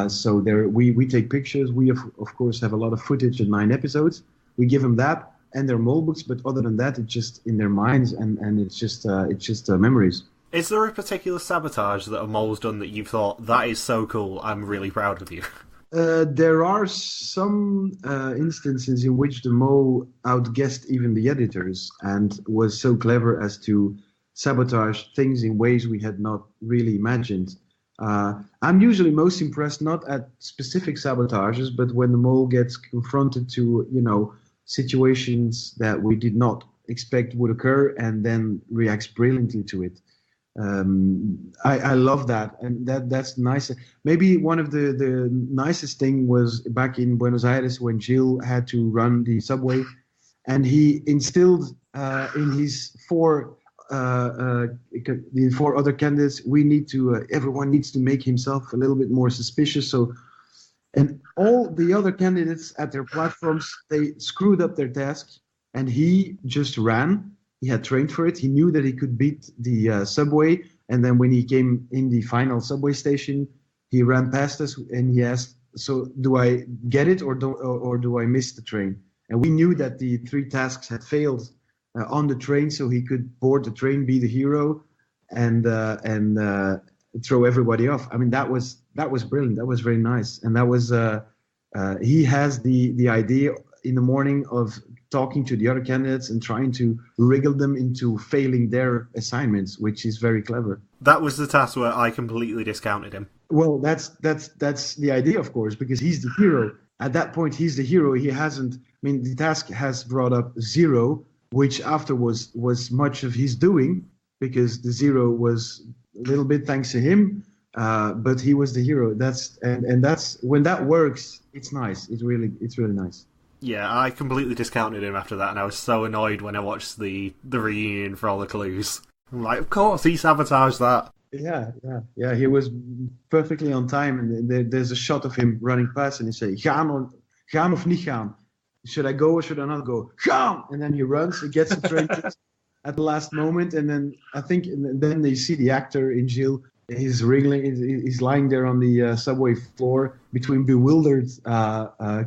So we take pictures. We of course have a lot of footage in 9 episodes. We give them that and their mole books, but other than that, it's just in their minds, and it's just memories. Is there a particular sabotage that a mole's done that you've thought, that is so cool, I'm really proud of you? There are some instances in which the mole outguessed even the editors and was so clever as to sabotage things in ways we had not really imagined. I'm usually most impressed not at specific sabotages, but when the mole gets confronted to, situations that we did not expect would occur and then reacts brilliantly to it. I love that, and that's nice. Maybe one of the nicest thing was back in Buenos Aires when Gilles had to run the subway, and he instilled in his the 4 other candidates, everyone needs to make himself a little bit more suspicious. So, and all the other candidates at their platforms, they screwed up their task, and he just ran. He had trained for it. He knew that he could beat the subway. And then when he came in the final subway station, he ran past us and he asked, "So do I get it or do I miss the train?" And we knew that the 3 tasks had failed on the train, so he could board the train, be the hero, and throw everybody off. I mean, that was brilliant. That was very nice. And that was he has the idea in the morning of talking to the other candidates and trying to wriggle them into failing their assignments, which is very clever. That was the task where I completely discounted him. Well, that's the idea, of course, because he's the hero. At that point, he's the hero. He hasn't. I mean, the task has brought up 0, which afterwards was much of his doing, because the 0 was a little bit thanks to him, but he was the hero. That's when that works. It's nice. It's really nice. Yeah, I completely discounted him after that, and I was so annoyed when I watched the reunion for all the clues. I'm like, of course, he sabotaged that. Yeah. He was perfectly on time, and there's a shot of him running past, and he say, gaan of niet gaan? Should I go or should I not go? Gaan! And then he runs, he gets the train at the last moment, and then I think then they see the actor in Gilles. He's wriggling. He's lying there on the subway floor between bewildered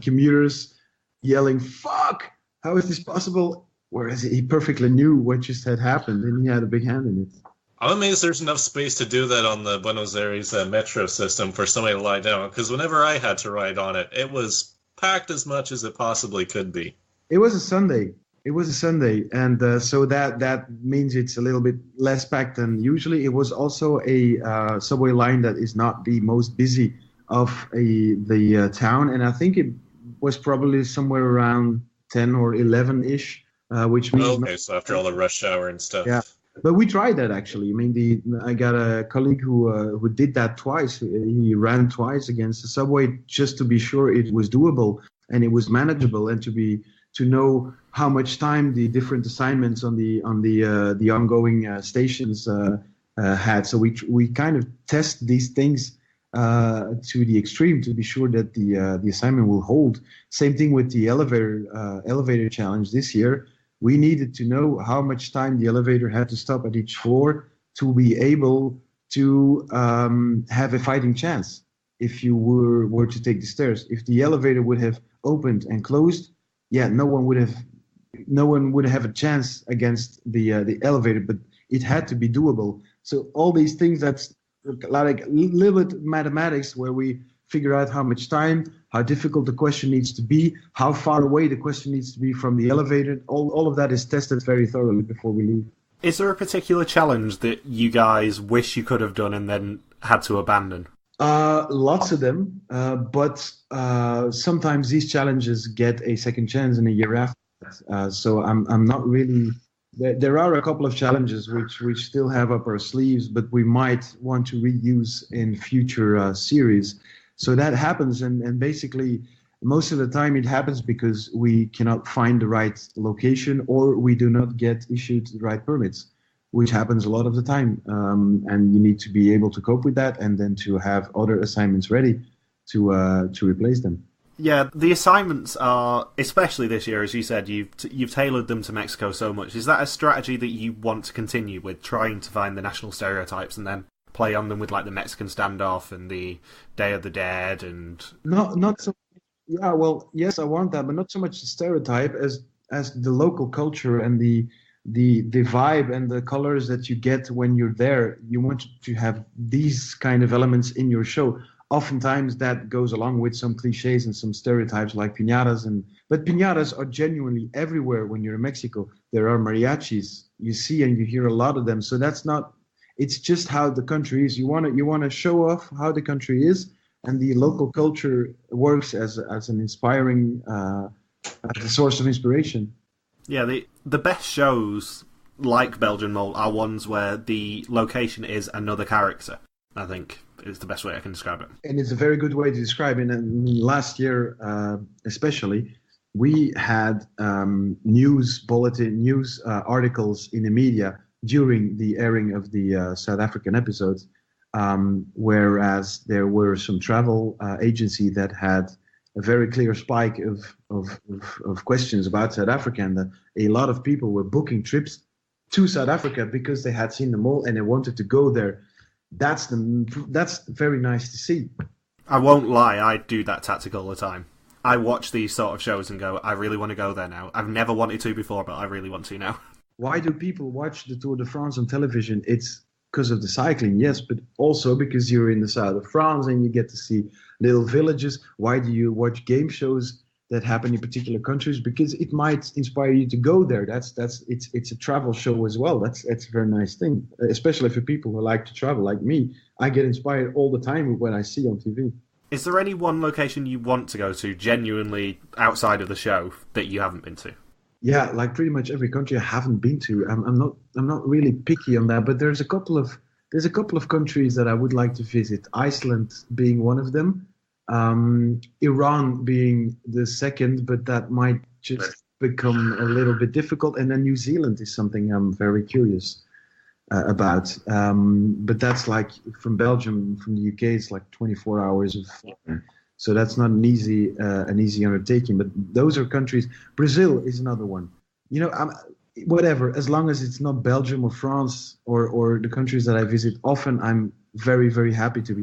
commuters, yelling, "Fuck! How is this possible?" Whereas he perfectly knew what just had happened, and he had a big hand in it. I'm amazed there's enough space to do that on the Buenos Aires metro system for somebody to lie down, because whenever I had to ride on it, it was packed as much as it possibly could be. It was a Sunday, and so that means it's a little bit less packed than usually. It was also a subway line that is not the most busy of the town, and I think it was probably somewhere around 10 or 11-ish, which means... Okay, so after all the rush hour and stuff. Yeah, but we tried that, actually. I mean, I got a colleague who did that twice. He ran twice against the subway just to be sure it was doable and it was manageable, and to know how much time the different assignments on the ongoing stations had. So we kind of test these things to the extreme to be sure that the assignment will hold. Same thing with the elevator challenge this year. We needed to know how much time the elevator had to stop at each floor to be able to have a fighting chance if you were to take the stairs. If the elevator would have opened and closed, yeah, no one would have a chance against the elevator, but it had to be doable. So all these things, that's like a little bit mathematics where we figure out how much time, how difficult the question needs to be, how far away the question needs to be from the elevator. All of that is tested very thoroughly before we leave. Is there a particular challenge that you guys wish you could have done and then had to abandon? Lots of them, but sometimes these challenges get a second chance in a year after. So I'm not really. There are a couple of challenges which still have up our sleeves, but we might want to reuse in future series. So that happens, and basically most of the time it happens because we cannot find the right location or we do not get issued the right permits, which happens a lot of the time. And you need to be able to cope with that and then to have other assignments ready to replace them. Yeah, the assignments are, especially this year, as you said, you've tailored them to Mexico so much. Is that a strategy that you want to continue with, trying to find the national stereotypes and then play on them with like the Mexican standoff and the Day of the Dead and... Not so. Yeah, well, yes, I want that, but not so much the stereotype as the local culture and the vibe and the colors that you get when you're there. You want to have these kind of elements in your show. Oftentimes that goes along with some cliches and some stereotypes like piñatas, but piñatas are genuinely everywhere when you're in Mexico. There are mariachis, you see and you hear a lot of them. So that's not, it's just how the country is. You want to show off how the country is, and the local culture works as an inspiring as a source of inspiration. Yeah, the best shows like Belgian Mole are ones where the location is another character, I think. Is the best way I can describe it. And it's a very good way to describe it. And last year, especially, we had news articles in the media during the airing of the South African episodes, whereas there were some travel agency that had a very clear spike of questions about South Africa, and that a lot of people were booking trips to South Africa because they had seen the mole and they wanted to go there. That's very nice to see. I won't lie, I do that tactic all the time. I watch these sort of shows and go, I really want to go there now. I've never wanted to before, but I really want to now. Why do people watch the Tour de France on television? It's because of the cycling, yes, but also because you're in the south of France and you get to see little villages. Why do you watch game shows that happen in particular countries? Because it might inspire you to go there. It's a travel show as well. That's a very nice thing, especially for people who like to travel like me. I get inspired all the time when I see on TV. Is there any one location you want to go to genuinely outside of the show that you haven't been to? Yeah, like pretty much every country I haven't been to. I'm not really picky on that, but there's a couple of countries that I would like to visit. Iceland being one of them. Iran being the second, but that might just become a little bit difficult. And then New Zealand is something I'm very curious about. But that's like from Belgium, from the UK, it's like 24 hours of flight. So that's not an easy undertaking. But those are countries. Brazil is another one. You know, whatever, as long as it's not Belgium or France or the countries that I visit often, I'm very, very happy to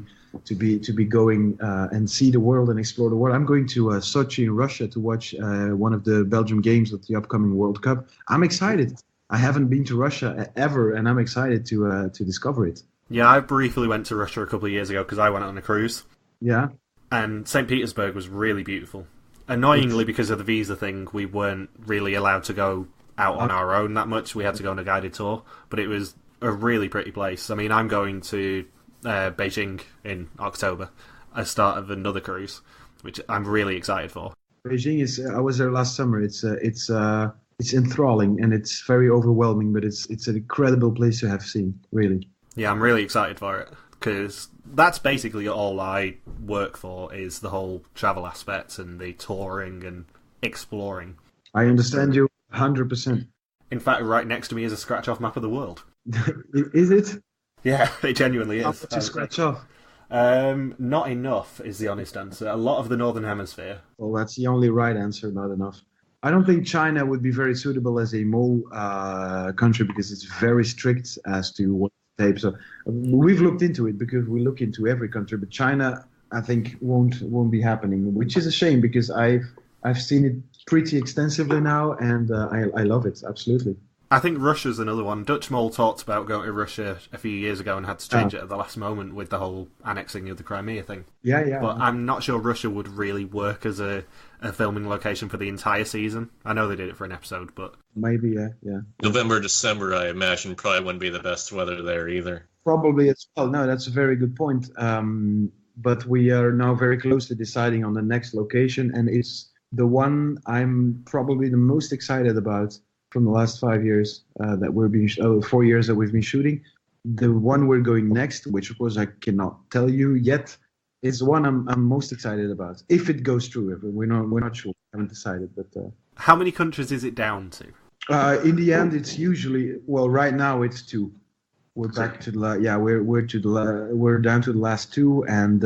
be going and see the world and explore the world. I'm going to Sochi in Russia to watch one of the Belgium games of the upcoming World Cup. I'm excited. I haven't been to Russia ever, and I'm excited to discover it. Yeah, I briefly went to Russia a couple of years ago because I went on a cruise. Yeah. And St. Petersburg was really beautiful. Annoyingly, because of the visa thing, we weren't really allowed to go out on our own that much. We had to go on a guided tour, but it was a really pretty place. I mean, I'm going to Beijing in October as start of another cruise, which I'm really excited for. Beijing is. I was there last summer. It's enthralling and it's very overwhelming, but it's an incredible place to have seen. Really. Yeah, I'm really excited for it because that's basically all I work for, is the whole travel aspect and the touring and exploring. I understand you 100%. In fact, right next to me is a scratch-off map of the world. Is it? Yeah, it genuinely is. How much to scratch off? Not enough is the honest answer. A lot of the Northern Hemisphere. Well, that's the only right answer, not enough. I don't think China would be very suitable as a mole country because it's very strict as to what tape. So we've looked into it because we look into every country, but China, I think, won't be happening, which is a shame because I've seen it pretty extensively now, and I love it absolutely. I think Russia's another one. Dutch Mole talked about going to Russia a few years ago and had to change it at the last moment with the whole annexing of the Crimea thing. Yeah. But I'm not sure Russia would really work as a filming location for the entire season. I know they did it for an episode, but... Maybe, yeah. November, December, I imagine, probably wouldn't be the best weather there either. Probably as well. No, that's a very good point. But we are now very close to deciding on the next location, and it's the one I'm probably the most excited about from the last 5 years that we've been 4 years that we've been shooting. The one we're going next, which of course I cannot tell you yet, is the one I'm most excited about. If it goes through, we're not sure. We haven't decided, but how many countries is it down to? In the end, it's usually right now it's 2. We're back to we're down to the last 2, and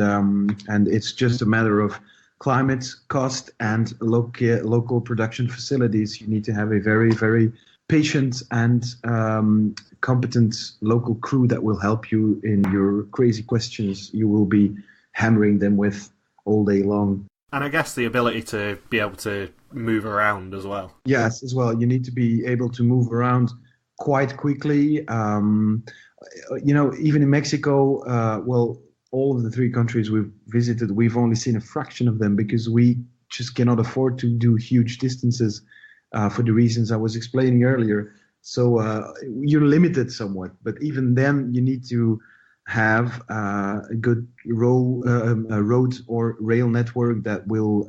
it's just a matter of climate, cost, and local production facilities. You need to have a very, very patient and competent local crew that will help you in your crazy questions you will be hammering them with all day long. And I guess the ability to be able to move around as well. Yes, as well. You need to be able to move around quite quickly. Even in Mexico, all of the 3 countries we've visited, we've only seen a fraction of them because we just cannot afford to do huge distances for the reasons I was explaining earlier. So you're limited somewhat, but even then you need to have a good road or rail network that will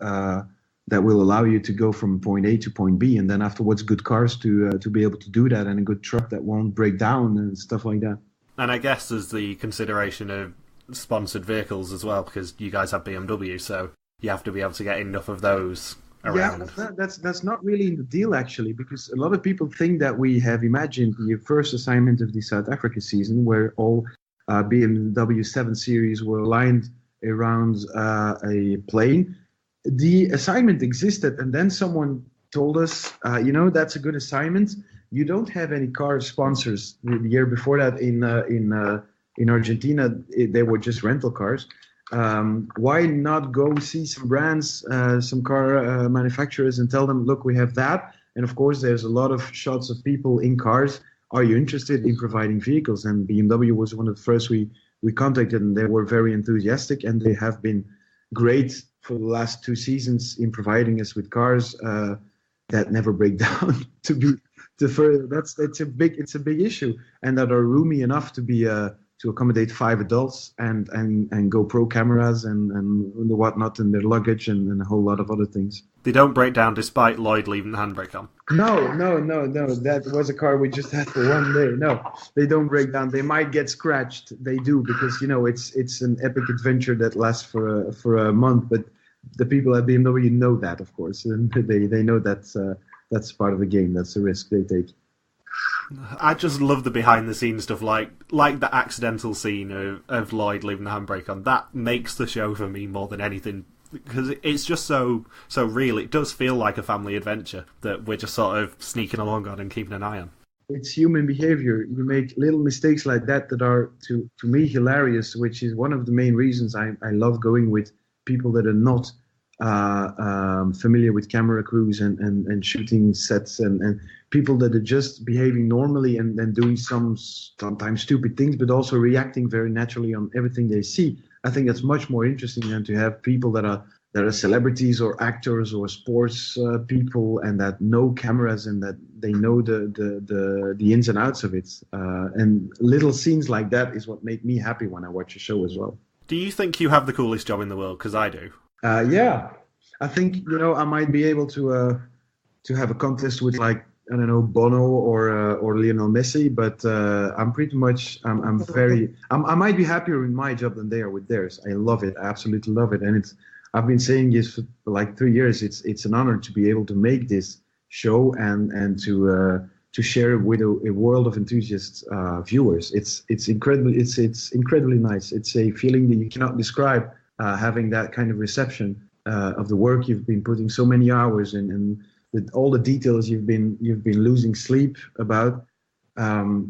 allow you to go from point A to point B, and then afterwards good cars to be able to do that, and a good truck that won't break down and stuff like that. And I guess there's the consideration of sponsored vehicles as well, because you guys have BMW, so you have to be able to get enough of those around. Yeah, that's not really in the deal actually, because a lot of people think that we have imagined the first assignment of the South Africa season where all BMW 7 Series were aligned around a plane. The assignment existed, and then someone told us, that's a good assignment. You don't have any car sponsors. The year before that in Argentina, they were just rental cars. Why not go see some brands, some car manufacturers, and tell them, look, we have that. And of course, there's a lot of shots of people in cars. Are you interested in providing vehicles? And BMW was one of the first we contacted, and they were very enthusiastic, and they have been great for the last 2 seasons in providing us with cars that never break down. It's a big issue, and that are roomy enough to be to accommodate 5 adults and GoPro cameras and the whatnot in their luggage and a whole lot of other things. They don't break down despite Lloyd leaving the handbrake on. No. That was a car we just had for 1 day. No, they don't break down. They might get scratched. They do because it's an epic adventure that lasts for a month. But the people at BMW know that, of course, and they know that's part of the game. That's the risk they take. I just love the behind-the-scenes stuff, like the accidental scene of Lloyd leaving the handbrake on. That makes the show for me more than anything, because it's just so real. It does feel like a family adventure that we're just sort of sneaking along on and keeping an eye on. It's human behavior. You make little mistakes like that are, to me, hilarious, which is one of the main reasons I love going with people that are not familiar with camera crews and shooting sets and people that are just behaving normally and doing sometimes stupid things, but also reacting very naturally on everything they see. I think that's much more interesting than to have people that are celebrities or actors or sports people and that know cameras and that they know the ins and outs of it. And little scenes like that is what make me happy when I watch a show as well. Do you think you have the coolest job in the world? Because I do. Yeah, I think I might be able to have a contest with I don't know, Bono or Lionel Messi, but I'm pretty much I might be happier in my job than they are with theirs. I love it, I absolutely love it, and I've been saying this for like 3 years. It's an honor to be able to make this show and to to share with a world of enthusiast viewers. It's incredible. It's incredibly nice. It's a feeling that you cannot describe. Having that kind of reception of the work you've been putting so many hours in, and with all the details you've been losing sleep about.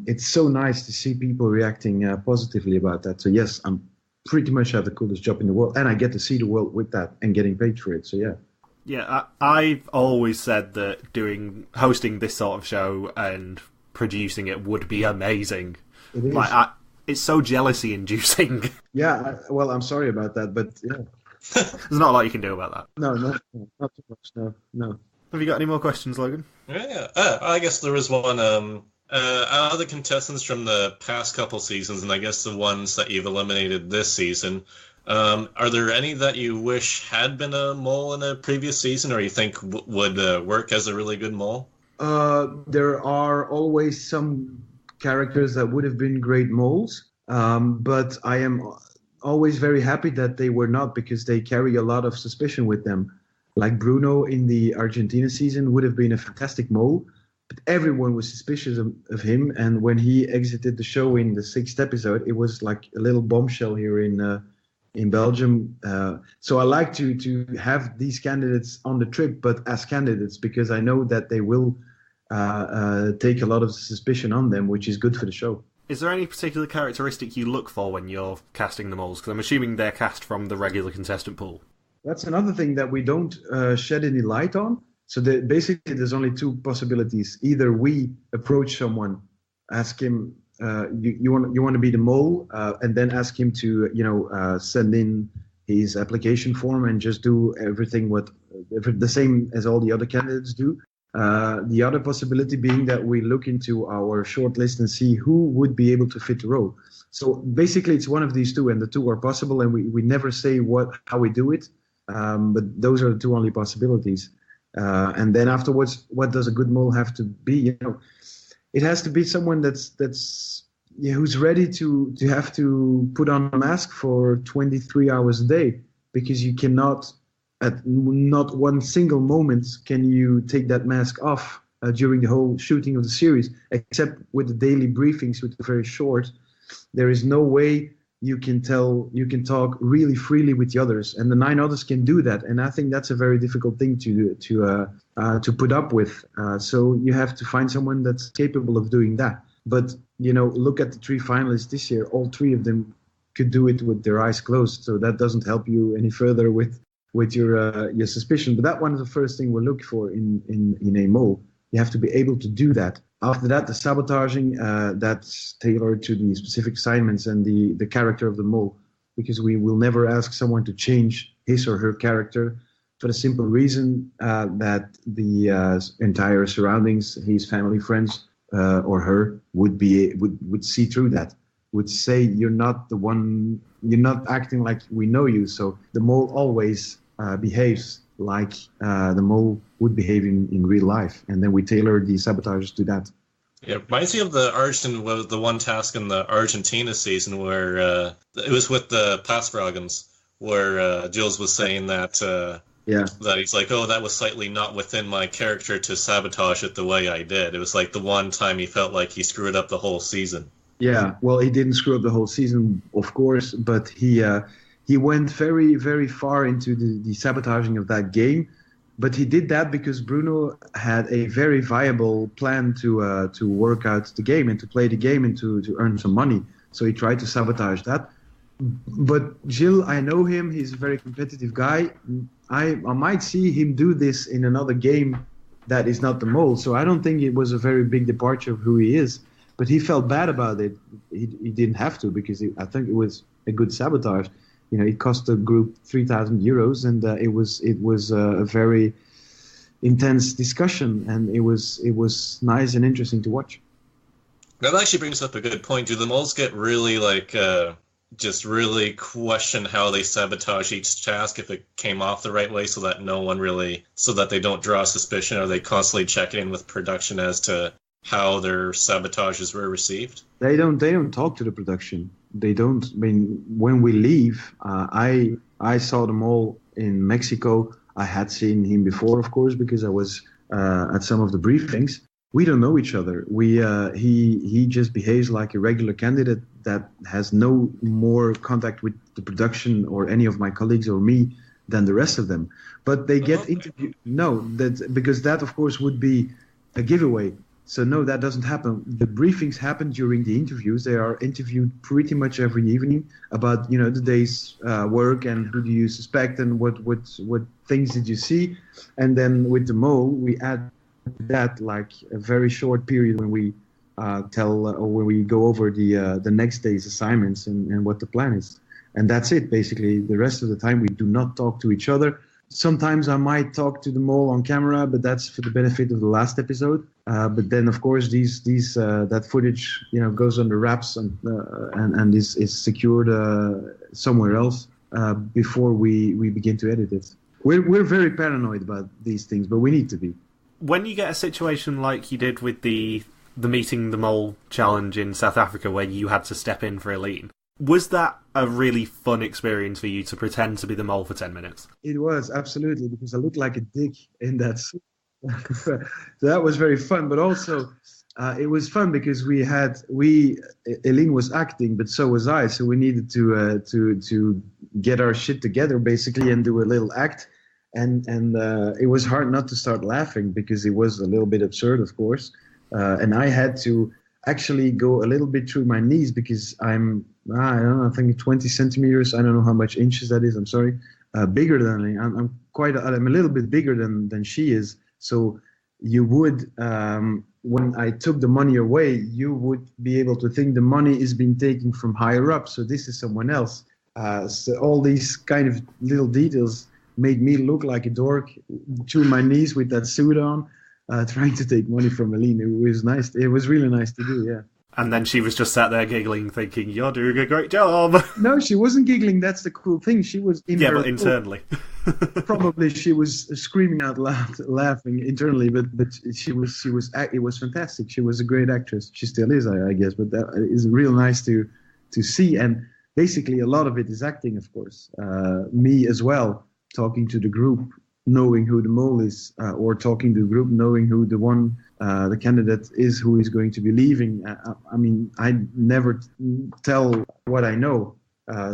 It's so nice to see people reacting positively about that. So yes, I'm pretty much have the coolest job in the world, and I get to see the world with that and getting paid for it. So yeah. Yeah, I've always said that hosting this sort of show and producing it would be amazing. It is. It's so jealousy-inducing. Yeah, well, I'm sorry about that, but yeah. There's not a lot you can do about that. No, not too much. No. Have you got any more questions, Logan? Yeah. I guess there was one. Out of the contestants from the past couple seasons, and I guess the ones that you've eliminated this season, are there any that you wish had been a mole in a previous season, or you think would work as a really good mole? There are always some characters that would have been great moles, but I am always very happy that they were not, because they carry a lot of suspicion with them. Like Bruno in the Argentina season would have been a fantastic mole, but everyone was suspicious of him, and when he exited the show in the 6th episode, it was like a little bombshell here in Belgium. So I like to have these candidates on the trip, but as candidates, because I know that they will take a lot of suspicion on them, which is good for the show. Is there any particular characteristic you look for when you're casting the moles? Because I'm assuming they're cast from the regular contestant pool. That's another thing that we don't shed any light on. So basically, there's only two possibilities. Either we approach someone, ask him, you want to be the mole, and then ask him to send in his application form and just do everything the same as all the other candidates do. The other possibility being that we look into our short list and see who would be able to fit the role. So basically, it's one of these two, and the two are possible, and we never say how we do it, but those are the two only possibilities. And then afterwards, what does a good mole have to be? It has to be someone who's ready to have to put on a mask for 23 hours a day, because you cannot, at not one single moment, can you take that mask off during the whole shooting of the series, except with the daily briefings, which are very short. There is no way you can talk really freely with the others, and the 9 others can do that. And I think that's a very difficult thing to put up with. So you have to find someone that's capable of doing that. But look at the 3 finalists this year. All 3 of them could do it with their eyes closed. So that doesn't help you any further with your suspicion. But that one is the first thing we'll look for in a mole. You have to be able to do that. After that, the sabotaging, that's tailored to the specific assignments and the character of the mole, because we will never ask someone to change his or her character for the simple reason that the entire surroundings, his family, friends, or her would see through that, would say you're not the one, you're not acting like we know you. So the mole always behaves like the mole would behave in real life, and then we tailor the sabotages to that. Yeah, reminds me of the one task in the Argentina season where it was with the Passfragans, where Jules was saying that that he's like, oh, that was slightly not within my character to sabotage it the way I did. It was like the one time he felt like he screwed up the whole season. Yeah, well, he didn't screw up the whole season, of course, but he went very, very far into the sabotaging of that game. But he did that because Bruno had a very viable plan to work out the game and to play the game and to earn some money. So he tried to sabotage that. But Gilles, I know him. He's a very competitive guy. I might see him do this in another game that is not the mole. So I don't think it was a very big departure of who he is. But he felt bad about it. He didn't have to, because I think it was a good sabotage. It cost the group 3,000 euros, and it was a very intense discussion, and it was nice and interesting to watch. That actually brings up a good point. Do the moles get really just really question how they sabotage each task if it came off the right way, so that they don't draw suspicion? Are they constantly checking in with production as to how their sabotages were received? They don't talk to the production. They don't. I mean, when we leave, I saw them all in Mexico. I had seen him before, of course, because I was at some of the briefings. We don't know each other. He just behaves like a regular candidate that has no more contact with the production or any of my colleagues or me than the rest of them. But they get interviewed. No, that because that of course would be a giveaway. So no, that doesn't happen. The briefings happen during the interviews. They are interviewed pretty much every evening about the day's work and who do you suspect and what things did you see, and then with the mole we add that like a very short period when we tell or when we go over the next day's assignments and what the plan is, and that's it basically. The rest of the time we do not talk to each other. Sometimes I might talk to the mole on camera, but that's for the benefit of the last episode. But then, of course, that footage, goes under wraps and is secured somewhere else before we begin to edit it. We're very paranoid about these things, but we need to be. When you get a situation like you did with the Meeting the Mole challenge in South Africa, where you had to step in for Eileen, was that a really fun experience for you to pretend to be the mole for 10 minutes? It was, absolutely, because I looked like a dick in that suit. So that was very fun, but also it was fun because Eileen was acting, but so was I. So we needed to get our shit together basically and do a little act, and it was hard not to start laughing because it was a little bit absurd, of course, and I had to actually go a little bit through my knees because I don't know, I think 20 centimeters. I don't know how much inches that is. I'm sorry. Bigger than me. I'm a little bit bigger than she is. So you would, when I took the money away, you would be able to think the money is being taken from higher up. So this is someone else. So all these kind of little details made me look like a dork through my knees with that suit on, trying to take money from Eileen. It was nice. It was really nice to do, yeah. And then she was just sat there giggling, thinking, "You're doing a great job." No, she wasn't giggling. That's the cool thing. She was in but internally. Probably she was screaming out loud, laughing internally. But she was. It was fantastic. She was a great actress. She still is, I guess. But that is real nice to see. And basically, a lot of it is acting, of course. Me as well, talking to the group, knowing who the mole is, or talking to the group, knowing who the candidate is who is going to be leaving. I mean, I never tell what I know.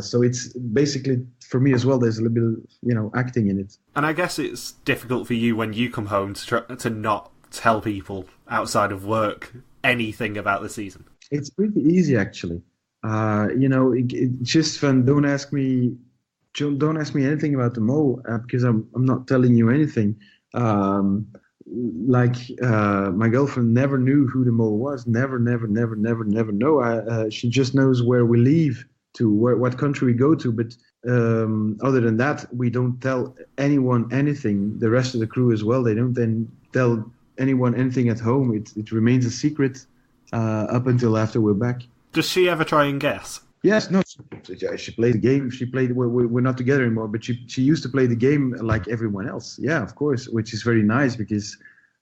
So it's basically, for me as well, there's a little bit of, acting in it. And I guess it's difficult for you when you come home to not tell people outside of work anything about the season. It's pretty easy, actually. It's just fun. Don't ask me anything about the mole because I'm not telling you anything. My girlfriend never knew who the mole was. Never know. She just knows where we leave to, what country we go to. But other than that, we don't tell anyone anything. The rest of the crew as well. They don't then tell anyone anything at home. It remains a secret up until after we're back. Does she ever try and guess? Yes, no, she played the game. We're not together anymore, but she used to play the game like everyone else. Yeah, of course, which is very nice because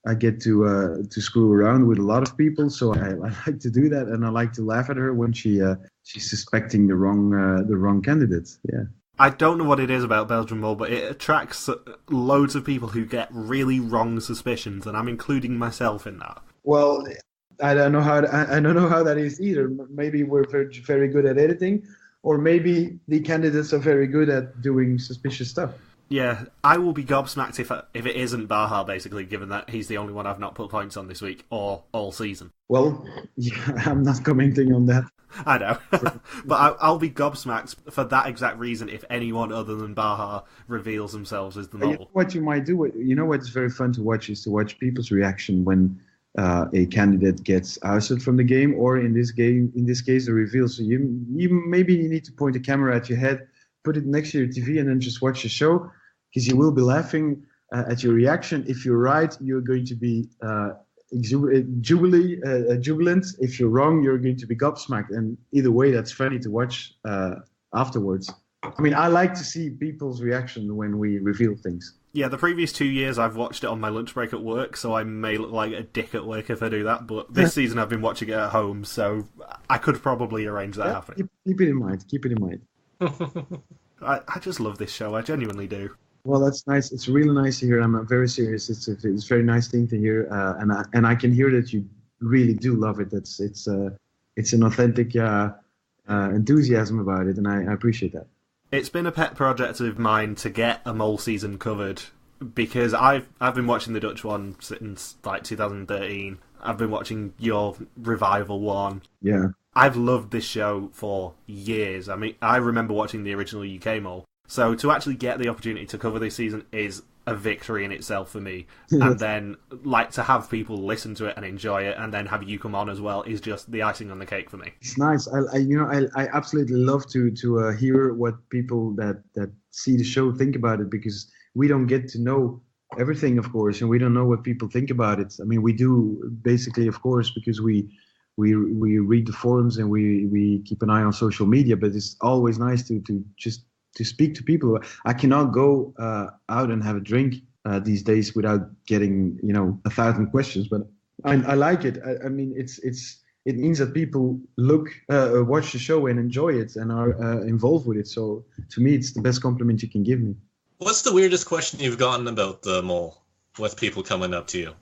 I get to screw around with a lot of people. So I like to do that, and I like to laugh at her when she's suspecting the wrong candidate. Yeah. I don't know what it is about Belgian Mole, but it attracts loads of people who get really wrong suspicions, and I'm including myself in that. Well, I don't know how that is either. Maybe we're very, very good at editing, or maybe the candidates are very good at doing suspicious stuff. Yeah, I will be gobsmacked if it isn't Baha, basically, given that he's the only one I've not put points on this week, or all season. Well, yeah, I'm not commenting on that. I know. But I'll be gobsmacked for that exact reason if anyone other than Baha reveals themselves as the mole. You know what you might do? What's very fun to watch is to watch people's reaction when a candidate gets ousted from the game, or in this case, the reveal. So you need to point a camera at your head, put it next to your TV, and then just watch the show, because you will be laughing at your reaction. If you're right, you're going to be jubilant. If you're wrong, you're going to be gobsmacked. And either way, that's funny to watch afterwards. I mean, I like to see people's reaction when we reveal things. Yeah, the previous 2 years I've watched it on my lunch break at work, so I may look like a dick at work if I do that, but this season I've been watching it at home, so I could probably arrange that happening. Keep it in mind. I just love this show, I genuinely do. Well, that's nice. It's really nice to hear. I'm very serious. It's a very nice thing to hear, and I can hear that you really do love it. It's an authentic enthusiasm about it, and I appreciate that. It's been a pet project of mine to get a mole season covered because I've been watching the Dutch one since like 2013. I've been watching your revival one. Yeah. I've loved this show for years. I mean, I remember watching the original UK mole. So to actually get the opportunity to cover this season is a victory in itself for me. And then, like, to have people listen to it and enjoy it, and then have you come on as well, is just the icing on the cake for me. It's nice. I absolutely love to hear what people that see the show think about it, because we don't get to know everything, of course, and we don't know what people think about it. I mean, we do basically, of course, because we read the forums and we keep an eye on social media. But it's always nice to just to speak to people. I cannot go out and have a drink these days without getting 1,000 questions. But I like it. I mean, it means that people watch the show and enjoy it and are involved with it. So to me, it's the best compliment you can give me. What's the weirdest question you've gotten about the mole with people coming up to you?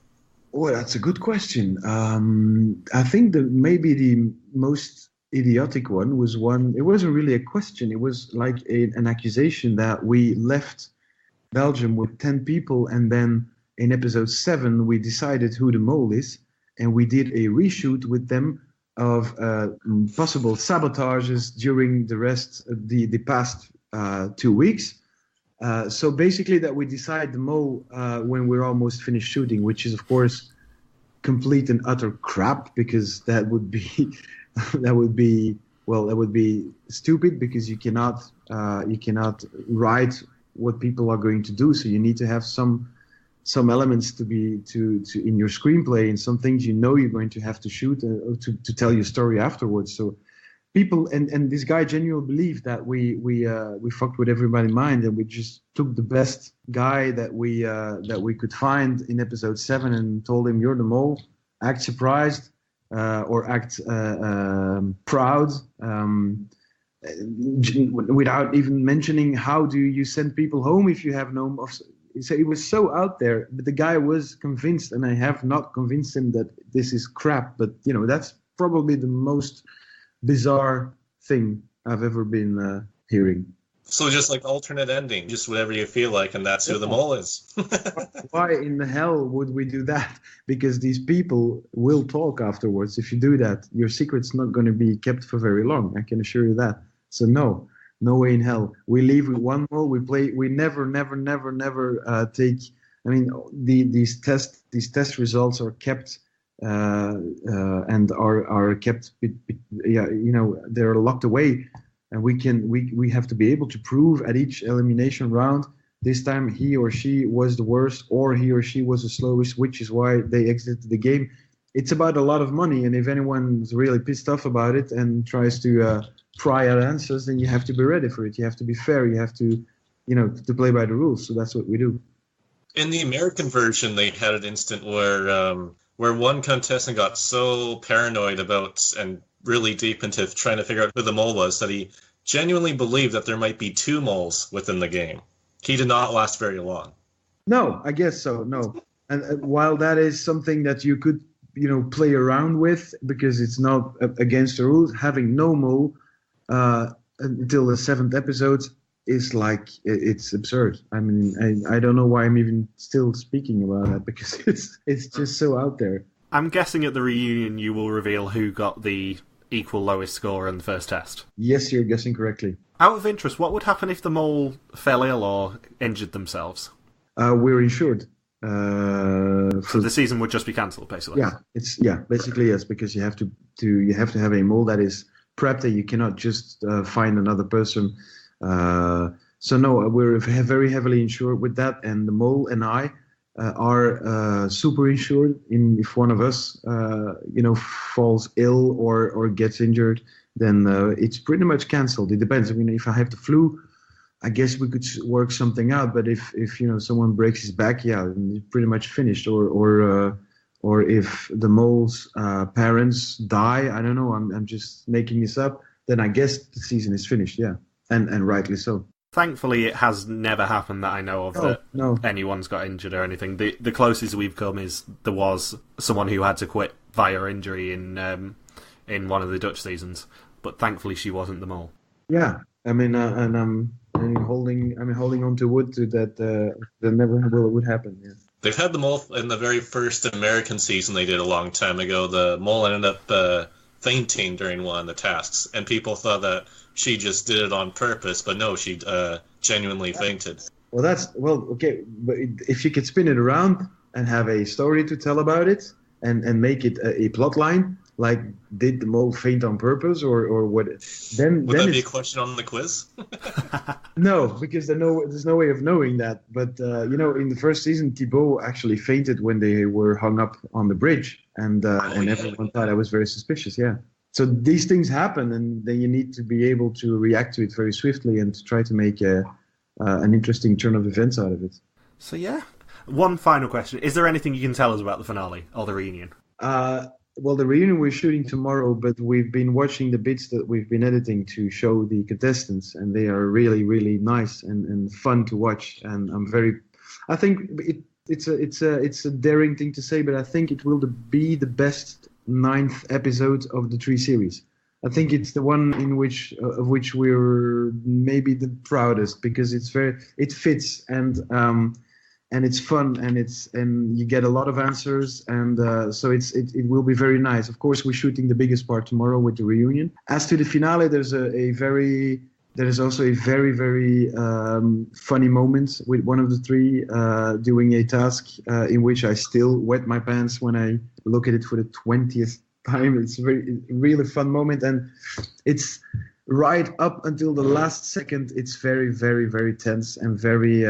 Oh, that's a good question. I think that maybe the most idiotic one was one. It wasn't really a question. It was like an accusation that we left Belgium with 10 people, and then in episode 7 we decided who the mole is, and we did a reshoot with them of possible sabotages during the past 2 weeks. So basically that we decide the mole when we're almost finished shooting, which is of course complete and utter crap, because that would be stupid, because you cannot write what people are going to do. So you need to have some elements to in your screenplay, and some things you're going to have to shoot to tell your story afterwards. So people and this guy genuinely believed that we fucked with everybody in mind, and we just took the best guy that we could find in episode 7 and told him, "You're the mole. Act surprised or act proud." Without even mentioning how do you send people home if you have no. So it was so out there, but the guy was convinced, and I have not convinced him that this is crap. But that's probably the most bizarre thing I've ever been hearing. So just like alternate ending, just whatever you feel like, and that's who the mole is. Why in the hell would we do that? Because these people will talk afterwards. If you do that, your secret's not going to be kept for very long. I can assure you that. So no way in hell. We leave with one mole. We never take. I mean, these test results are kept. And are kept, they're locked away, and we have to be able to prove at each elimination round, this time he or she was the worst, or he or she was the slowest, which is why they exited the game. It's about a lot of money, and if anyone's really pissed off about it and tries to pry out answers, then you have to be ready for it. You have to be fair. You have to, to play by the rules. So that's what we do. In the American version, they had an instant where one contestant got so paranoid about and really deep into trying to figure out who the mole was that he genuinely believed that there might be 2 moles within the game. He did not last very long. No, I guess so. No. And while that is something that you could, play around with, because it's not against the rules, having no mole until the 7th episode is like, it's absurd. I mean, I don't know why I'm even still speaking about that, because it's just so out there. I'm guessing at the reunion you will reveal who got the equal lowest score in the first test. Yes, you're guessing correctly. Out of interest, what would happen if the mole fell ill or injured themselves? We're insured. So the season would just be cancelled, basically. Yeah, basically yes, because you have to have a mole that is prepped, that you cannot just find another person. So no, we're very heavily insured with that, and the mole and I are super insured. If one of us, falls ill or gets injured, then it's pretty much cancelled. It depends. I mean, if I have the flu, I guess we could work something out. But if someone breaks his back, then it's pretty much finished. Or if the mole's parents die, I don't know. I'm just making this up. Then I guess the season is finished. Yeah. And rightly so. Thankfully, it has never happened that I know of that no. anyone's got injured or anything. The closest we've come is there was someone who had to quit via injury in one of the Dutch seasons, but thankfully she wasn't the mole. Yeah, I mean, and I'm holding on to wood to that never would happen. Yeah. They've had the mole in the very first American season they did a long time ago. The mole ended up fainting during one of the tasks, and people thought that she just did it on purpose, but no, she genuinely fainted. Well, okay, but if you could spin it around and have a story to tell about it, and make it a plot line, like did the mole faint on purpose or what? Then Would that be a question on the quiz? No, because there's no way of knowing that. But in the first season, Thibaut actually fainted when they were hung up on the bridge, and everyone thought I was very suspicious. Yeah. So these things happen, and then you need to be able to react to it very swiftly and to try to make an interesting turn of events out of it. So yeah. One final question. Is there anything you can tell us about the finale or the reunion? Well, the reunion we're shooting tomorrow, but we've been watching the bits that we've been editing to show the contestants, and they are really, really nice and fun to watch. And I think it's a daring thing to say, but I think it will be the best 9th episode of the 3 series. I think it's the one of which we're maybe the proudest, because it fits and it's fun, and you get a lot of answers, and so it will be very nice. Of course, we're shooting the biggest part tomorrow with the reunion. As to the finale, there is also a very, very funny moment with one of the 3 doing a task in which I still wet my pants when I look at it for the 20th time. It's a really fun moment, and it's right up until the last second. It's very, very, very tense and very.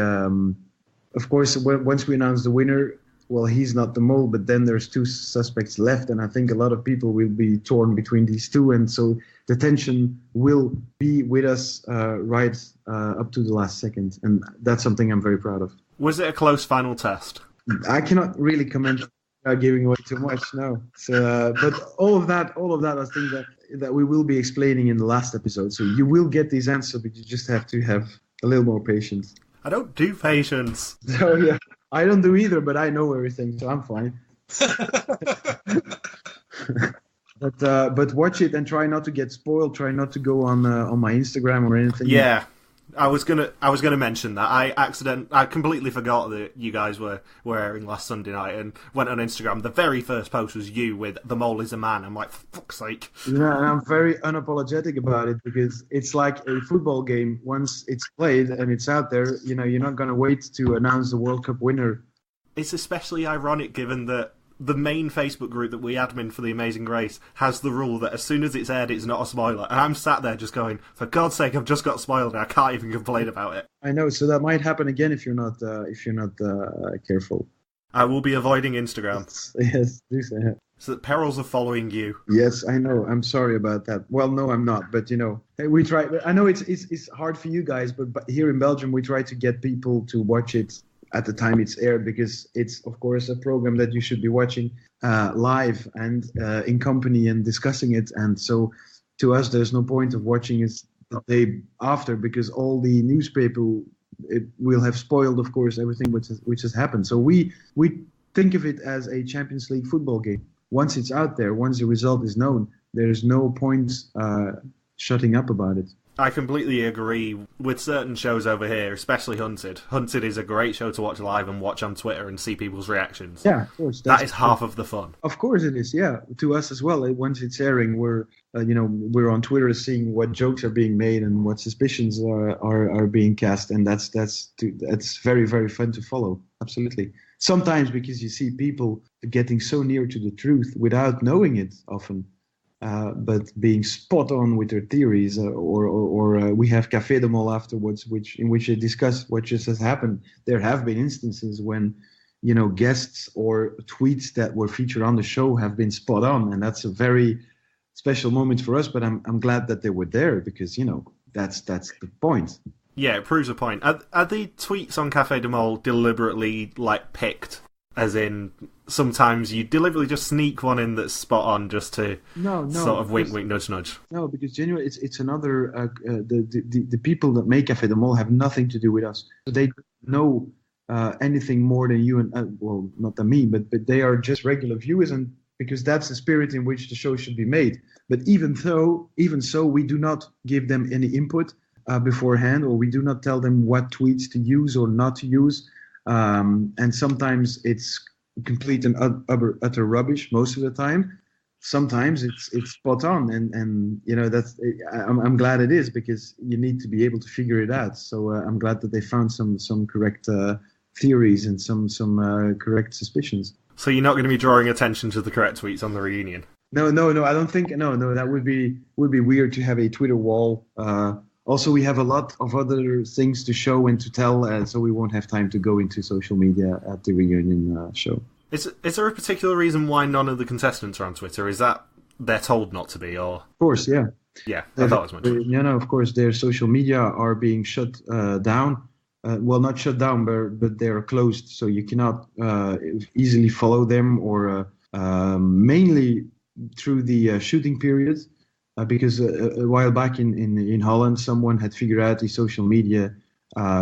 Of course, once we announce the winner, well, he's not the mole, but then there's 2 suspects left, and I think a lot of people will be torn between these 2, and so the tension will be with us right up to the last second, and that's something I'm very proud of. Was it a close final test? I cannot really comment without giving away too much, no. So, but all of that, I think that we will be explaining in the last episode. So you will get these answers, but you just have to have a little more patience. I don't do patience. So yeah, I don't do either, but I know everything, so I'm fine. But watch it and try not to get spoiled. Try not to go on my Instagram or anything. Yeah, I was gonna mention that. I completely forgot that you guys were airing last Sunday night and went on Instagram. The very first post was you with "The mole is a man." I'm like, for fuck's sake. Yeah, and I'm very unapologetic about it, because it's like a football game. Once it's played and it's out there, you're not gonna wait to announce the World Cup winner. It's especially ironic given that the main Facebook group that we admin for The Amazing Race has the rule that as soon as it's aired, it's not a spoiler. And I'm sat there just going, for God's sake, I've just got spoiled and I can't even complain about it. I know, so that might happen again if you're not careful. I will be avoiding Instagram. Yes, do say. So the perils of following you. Yes, I know. I'm sorry about that. Well, no, I'm not. But we try. I know it's hard for you guys, but here in Belgium, we try to get people to watch it at the time it's aired, because it's, of course, a program that you should be watching live and in company and discussing it. And so to us, there's no point of watching it the day after, because all the newspaper will have spoiled, of course, everything which has happened. So we think of it as a Champions League football game. Once it's out there, once the result is known, there is no point shutting up about it. I completely agree with certain shows over here, especially Hunted. Hunted is a great show to watch live and watch on Twitter and see people's reactions. Yeah, of course. That is half of the fun. Of course it is, yeah. To us as well. Once it's airing, we're on Twitter seeing what jokes are being made and what suspicions are being cast, and that's very, very fun to follow. Absolutely. Sometimes because you see people getting so near to the truth without knowing it often. But being spot on with their theories, or we have Café de Mol afterwards, in which they discuss what just has happened. There have been instances when, guests or tweets that were featured on the show have been spot on, and that's a very special moment for us. But I'm glad that they were there, because that's the point. Yeah, it proves a point. Are the tweets on Café de Mol deliberately picked? As in, sometimes you deliberately just sneak one in that's spot on just to sort of wink, wink, nudge, nudge. No, because genuinely, it's another. The people that make Café de Mol have nothing to do with us. They don't know anything more than you and well, not than me, but they are just regular viewers, and because that's the spirit in which the show should be made. But even so, we do not give them any input beforehand, or we do not tell them what tweets to use or not to use. And sometimes it's complete and utter rubbish most of the time. Sometimes it's spot on, and you know that's. I'm glad it is, because you need to be able to figure it out. So I'm glad that they found some correct theories and some correct suspicions. So you're not going to be drawing attention to the correct tweets on the reunion? No. I don't think. No. That would be weird to have a Twitter wall. Also, we have a lot of other things to show and to tell, so we won't have time to go into social media at the reunion show. Is there a particular reason why none of the contestants are on Twitter? Is that they're told not to be, or? Of course, yeah. Yeah, I thought as much. No, of course, their social media are being shut down. Well, not shut down, but they are closed, so you cannot easily follow them, or mainly through the shooting period. Because a while back in Holland, someone had figured out the social media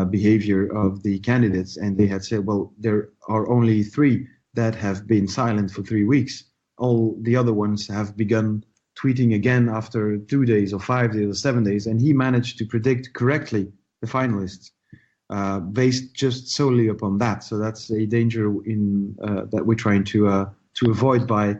behavior of the candidates, and they had said, well, there are only 3 that have been silent for 3 weeks. All the other ones have begun tweeting again after 2 days or 5 days or 7 days, and he managed to predict correctly the finalists based just solely upon that. So that's a danger in that we're trying to avoid by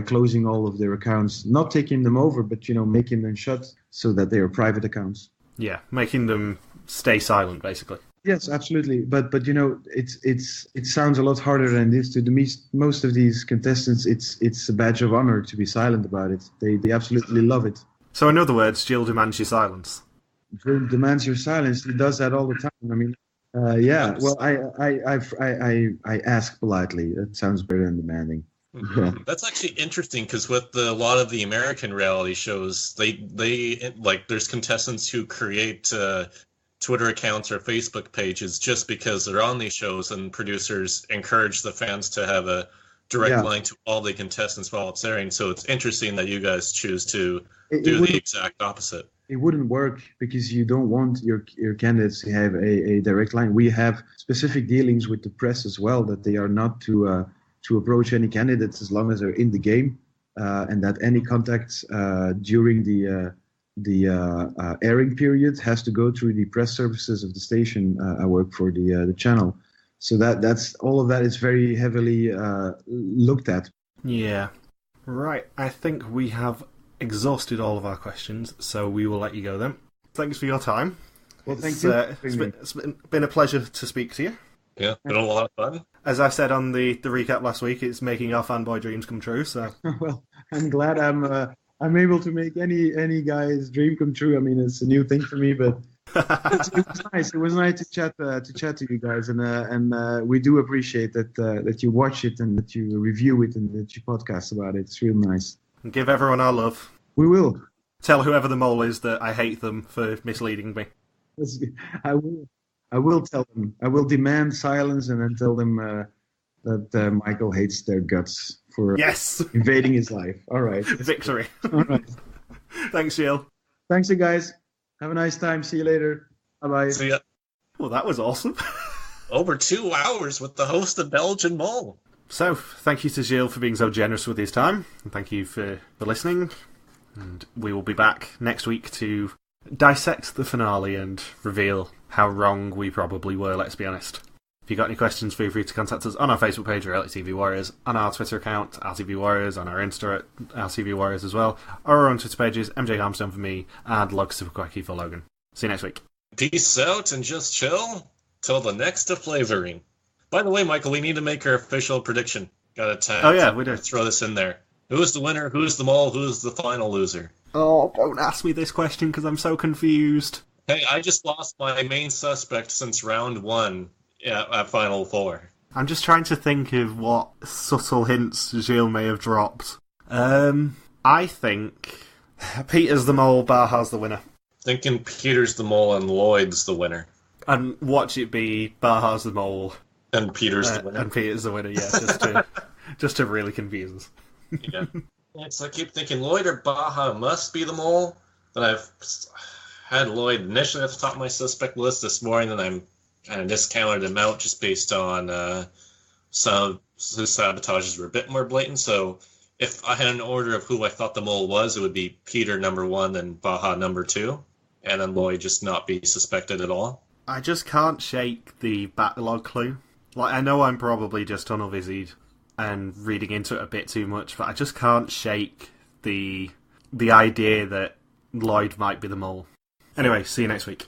closing all of their accounts, not taking them over, but, making them shut so that they are private accounts. Yeah, making them stay silent, basically. Yes, absolutely. But it sounds a lot harder than this. To most of these contestants, it's a badge of honor to be silent about it. They absolutely love it. So in other words, Gilles demands your silence. Gilles demands your silence. He does that all the time. I mean, yeah. Well, I ask politely. That sounds better than demanding. Yeah. That's actually interesting, because with a lot of the American reality shows, they like there's contestants who create Twitter accounts or Facebook pages just because they're on these shows, and producers encourage the fans to have a direct line to all the contestants while it's airing. So it's interesting that you guys choose to do the exact opposite. It wouldn't work, because you don't want your candidates to have a direct line. We have specific dealings with the press as well, that they are not to approach any candidates as long as they're in the game, and that any contacts during the airing period has to go through the press services of the station. I work for the channel, so that's all of that is very heavily looked at. Yeah. Right. I think we have exhausted all of our questions, so we will let you go then. Thanks for your time. Well, thank you. It's been a pleasure to speak to you. Yeah, been a lot of fun. As I said on the recap last week, it's making our fanboy dreams come true. So, well, I'm glad I'm able to make any guy's dream come true. I mean, it's a new thing for me, but it was nice. It was nice to chat to you guys, and we do appreciate that you watch it and that you review it and that you podcast about it. It's real nice. And give everyone our love. We will. Tell whoever the mole is that I hate them for misleading me. I will. I will tell them. I will demand silence and then tell them that Michael hates their guts for invading his life. All right. Victory. All right. Thanks, Gilles. Thanks, you guys. Have a nice time. See you later. Bye-bye. See ya. Well, that was awesome. Over 2 hours with the host of Belgian Mole. So, thank you to Gilles for being so generous with his time. And thank you for listening. And we will be back next week to dissect the finale and reveal how wrong we probably were, let's be honest. If you've got any questions, feel free to contact us on our Facebook page, Reality TV Warriors, on our Twitter account, RTV Warriors, on our Insta at RTV Warriors as well, or our own Twitter pages, MJ Harmstone for me, and Log Super Quacky for Logan. See you next week. Peace out and just chill till the next flavoring. By the way, Michael, we need to make our official prediction. Got to we do. Throw this in there. Who's the winner? Who's the mole? Who's the final loser? Oh, don't ask me this question because I'm so confused. Hey, I just lost my main suspect since round 1 at Final 4. I'm just trying to think of what subtle hints Gilles may have dropped. I think Peter's the mole, Baja's the winner. Thinking Peter's the mole and Lloyd's the winner. And watch it be Baja's the mole, And Peter's the winner. And Peter's the winner, yeah, just to really confuse us. Yeah. So I keep thinking Lloyd or Baja must be the mole. Then I've had Lloyd initially at the top of my suspect list this morning, and I'm kind of discounted him out just based on some his sabotages were a bit more blatant. So if I had an order of who I thought the mole was, it would be Peter number 1 and Baja number 2, and then Lloyd just not be suspected at all. I just can't shake the backlog clue. Like, I know I'm probably just tunnel-visied and reading into it a bit too much, but I just can't shake the idea that Lloyd might be the mole. Anyway, see you next week.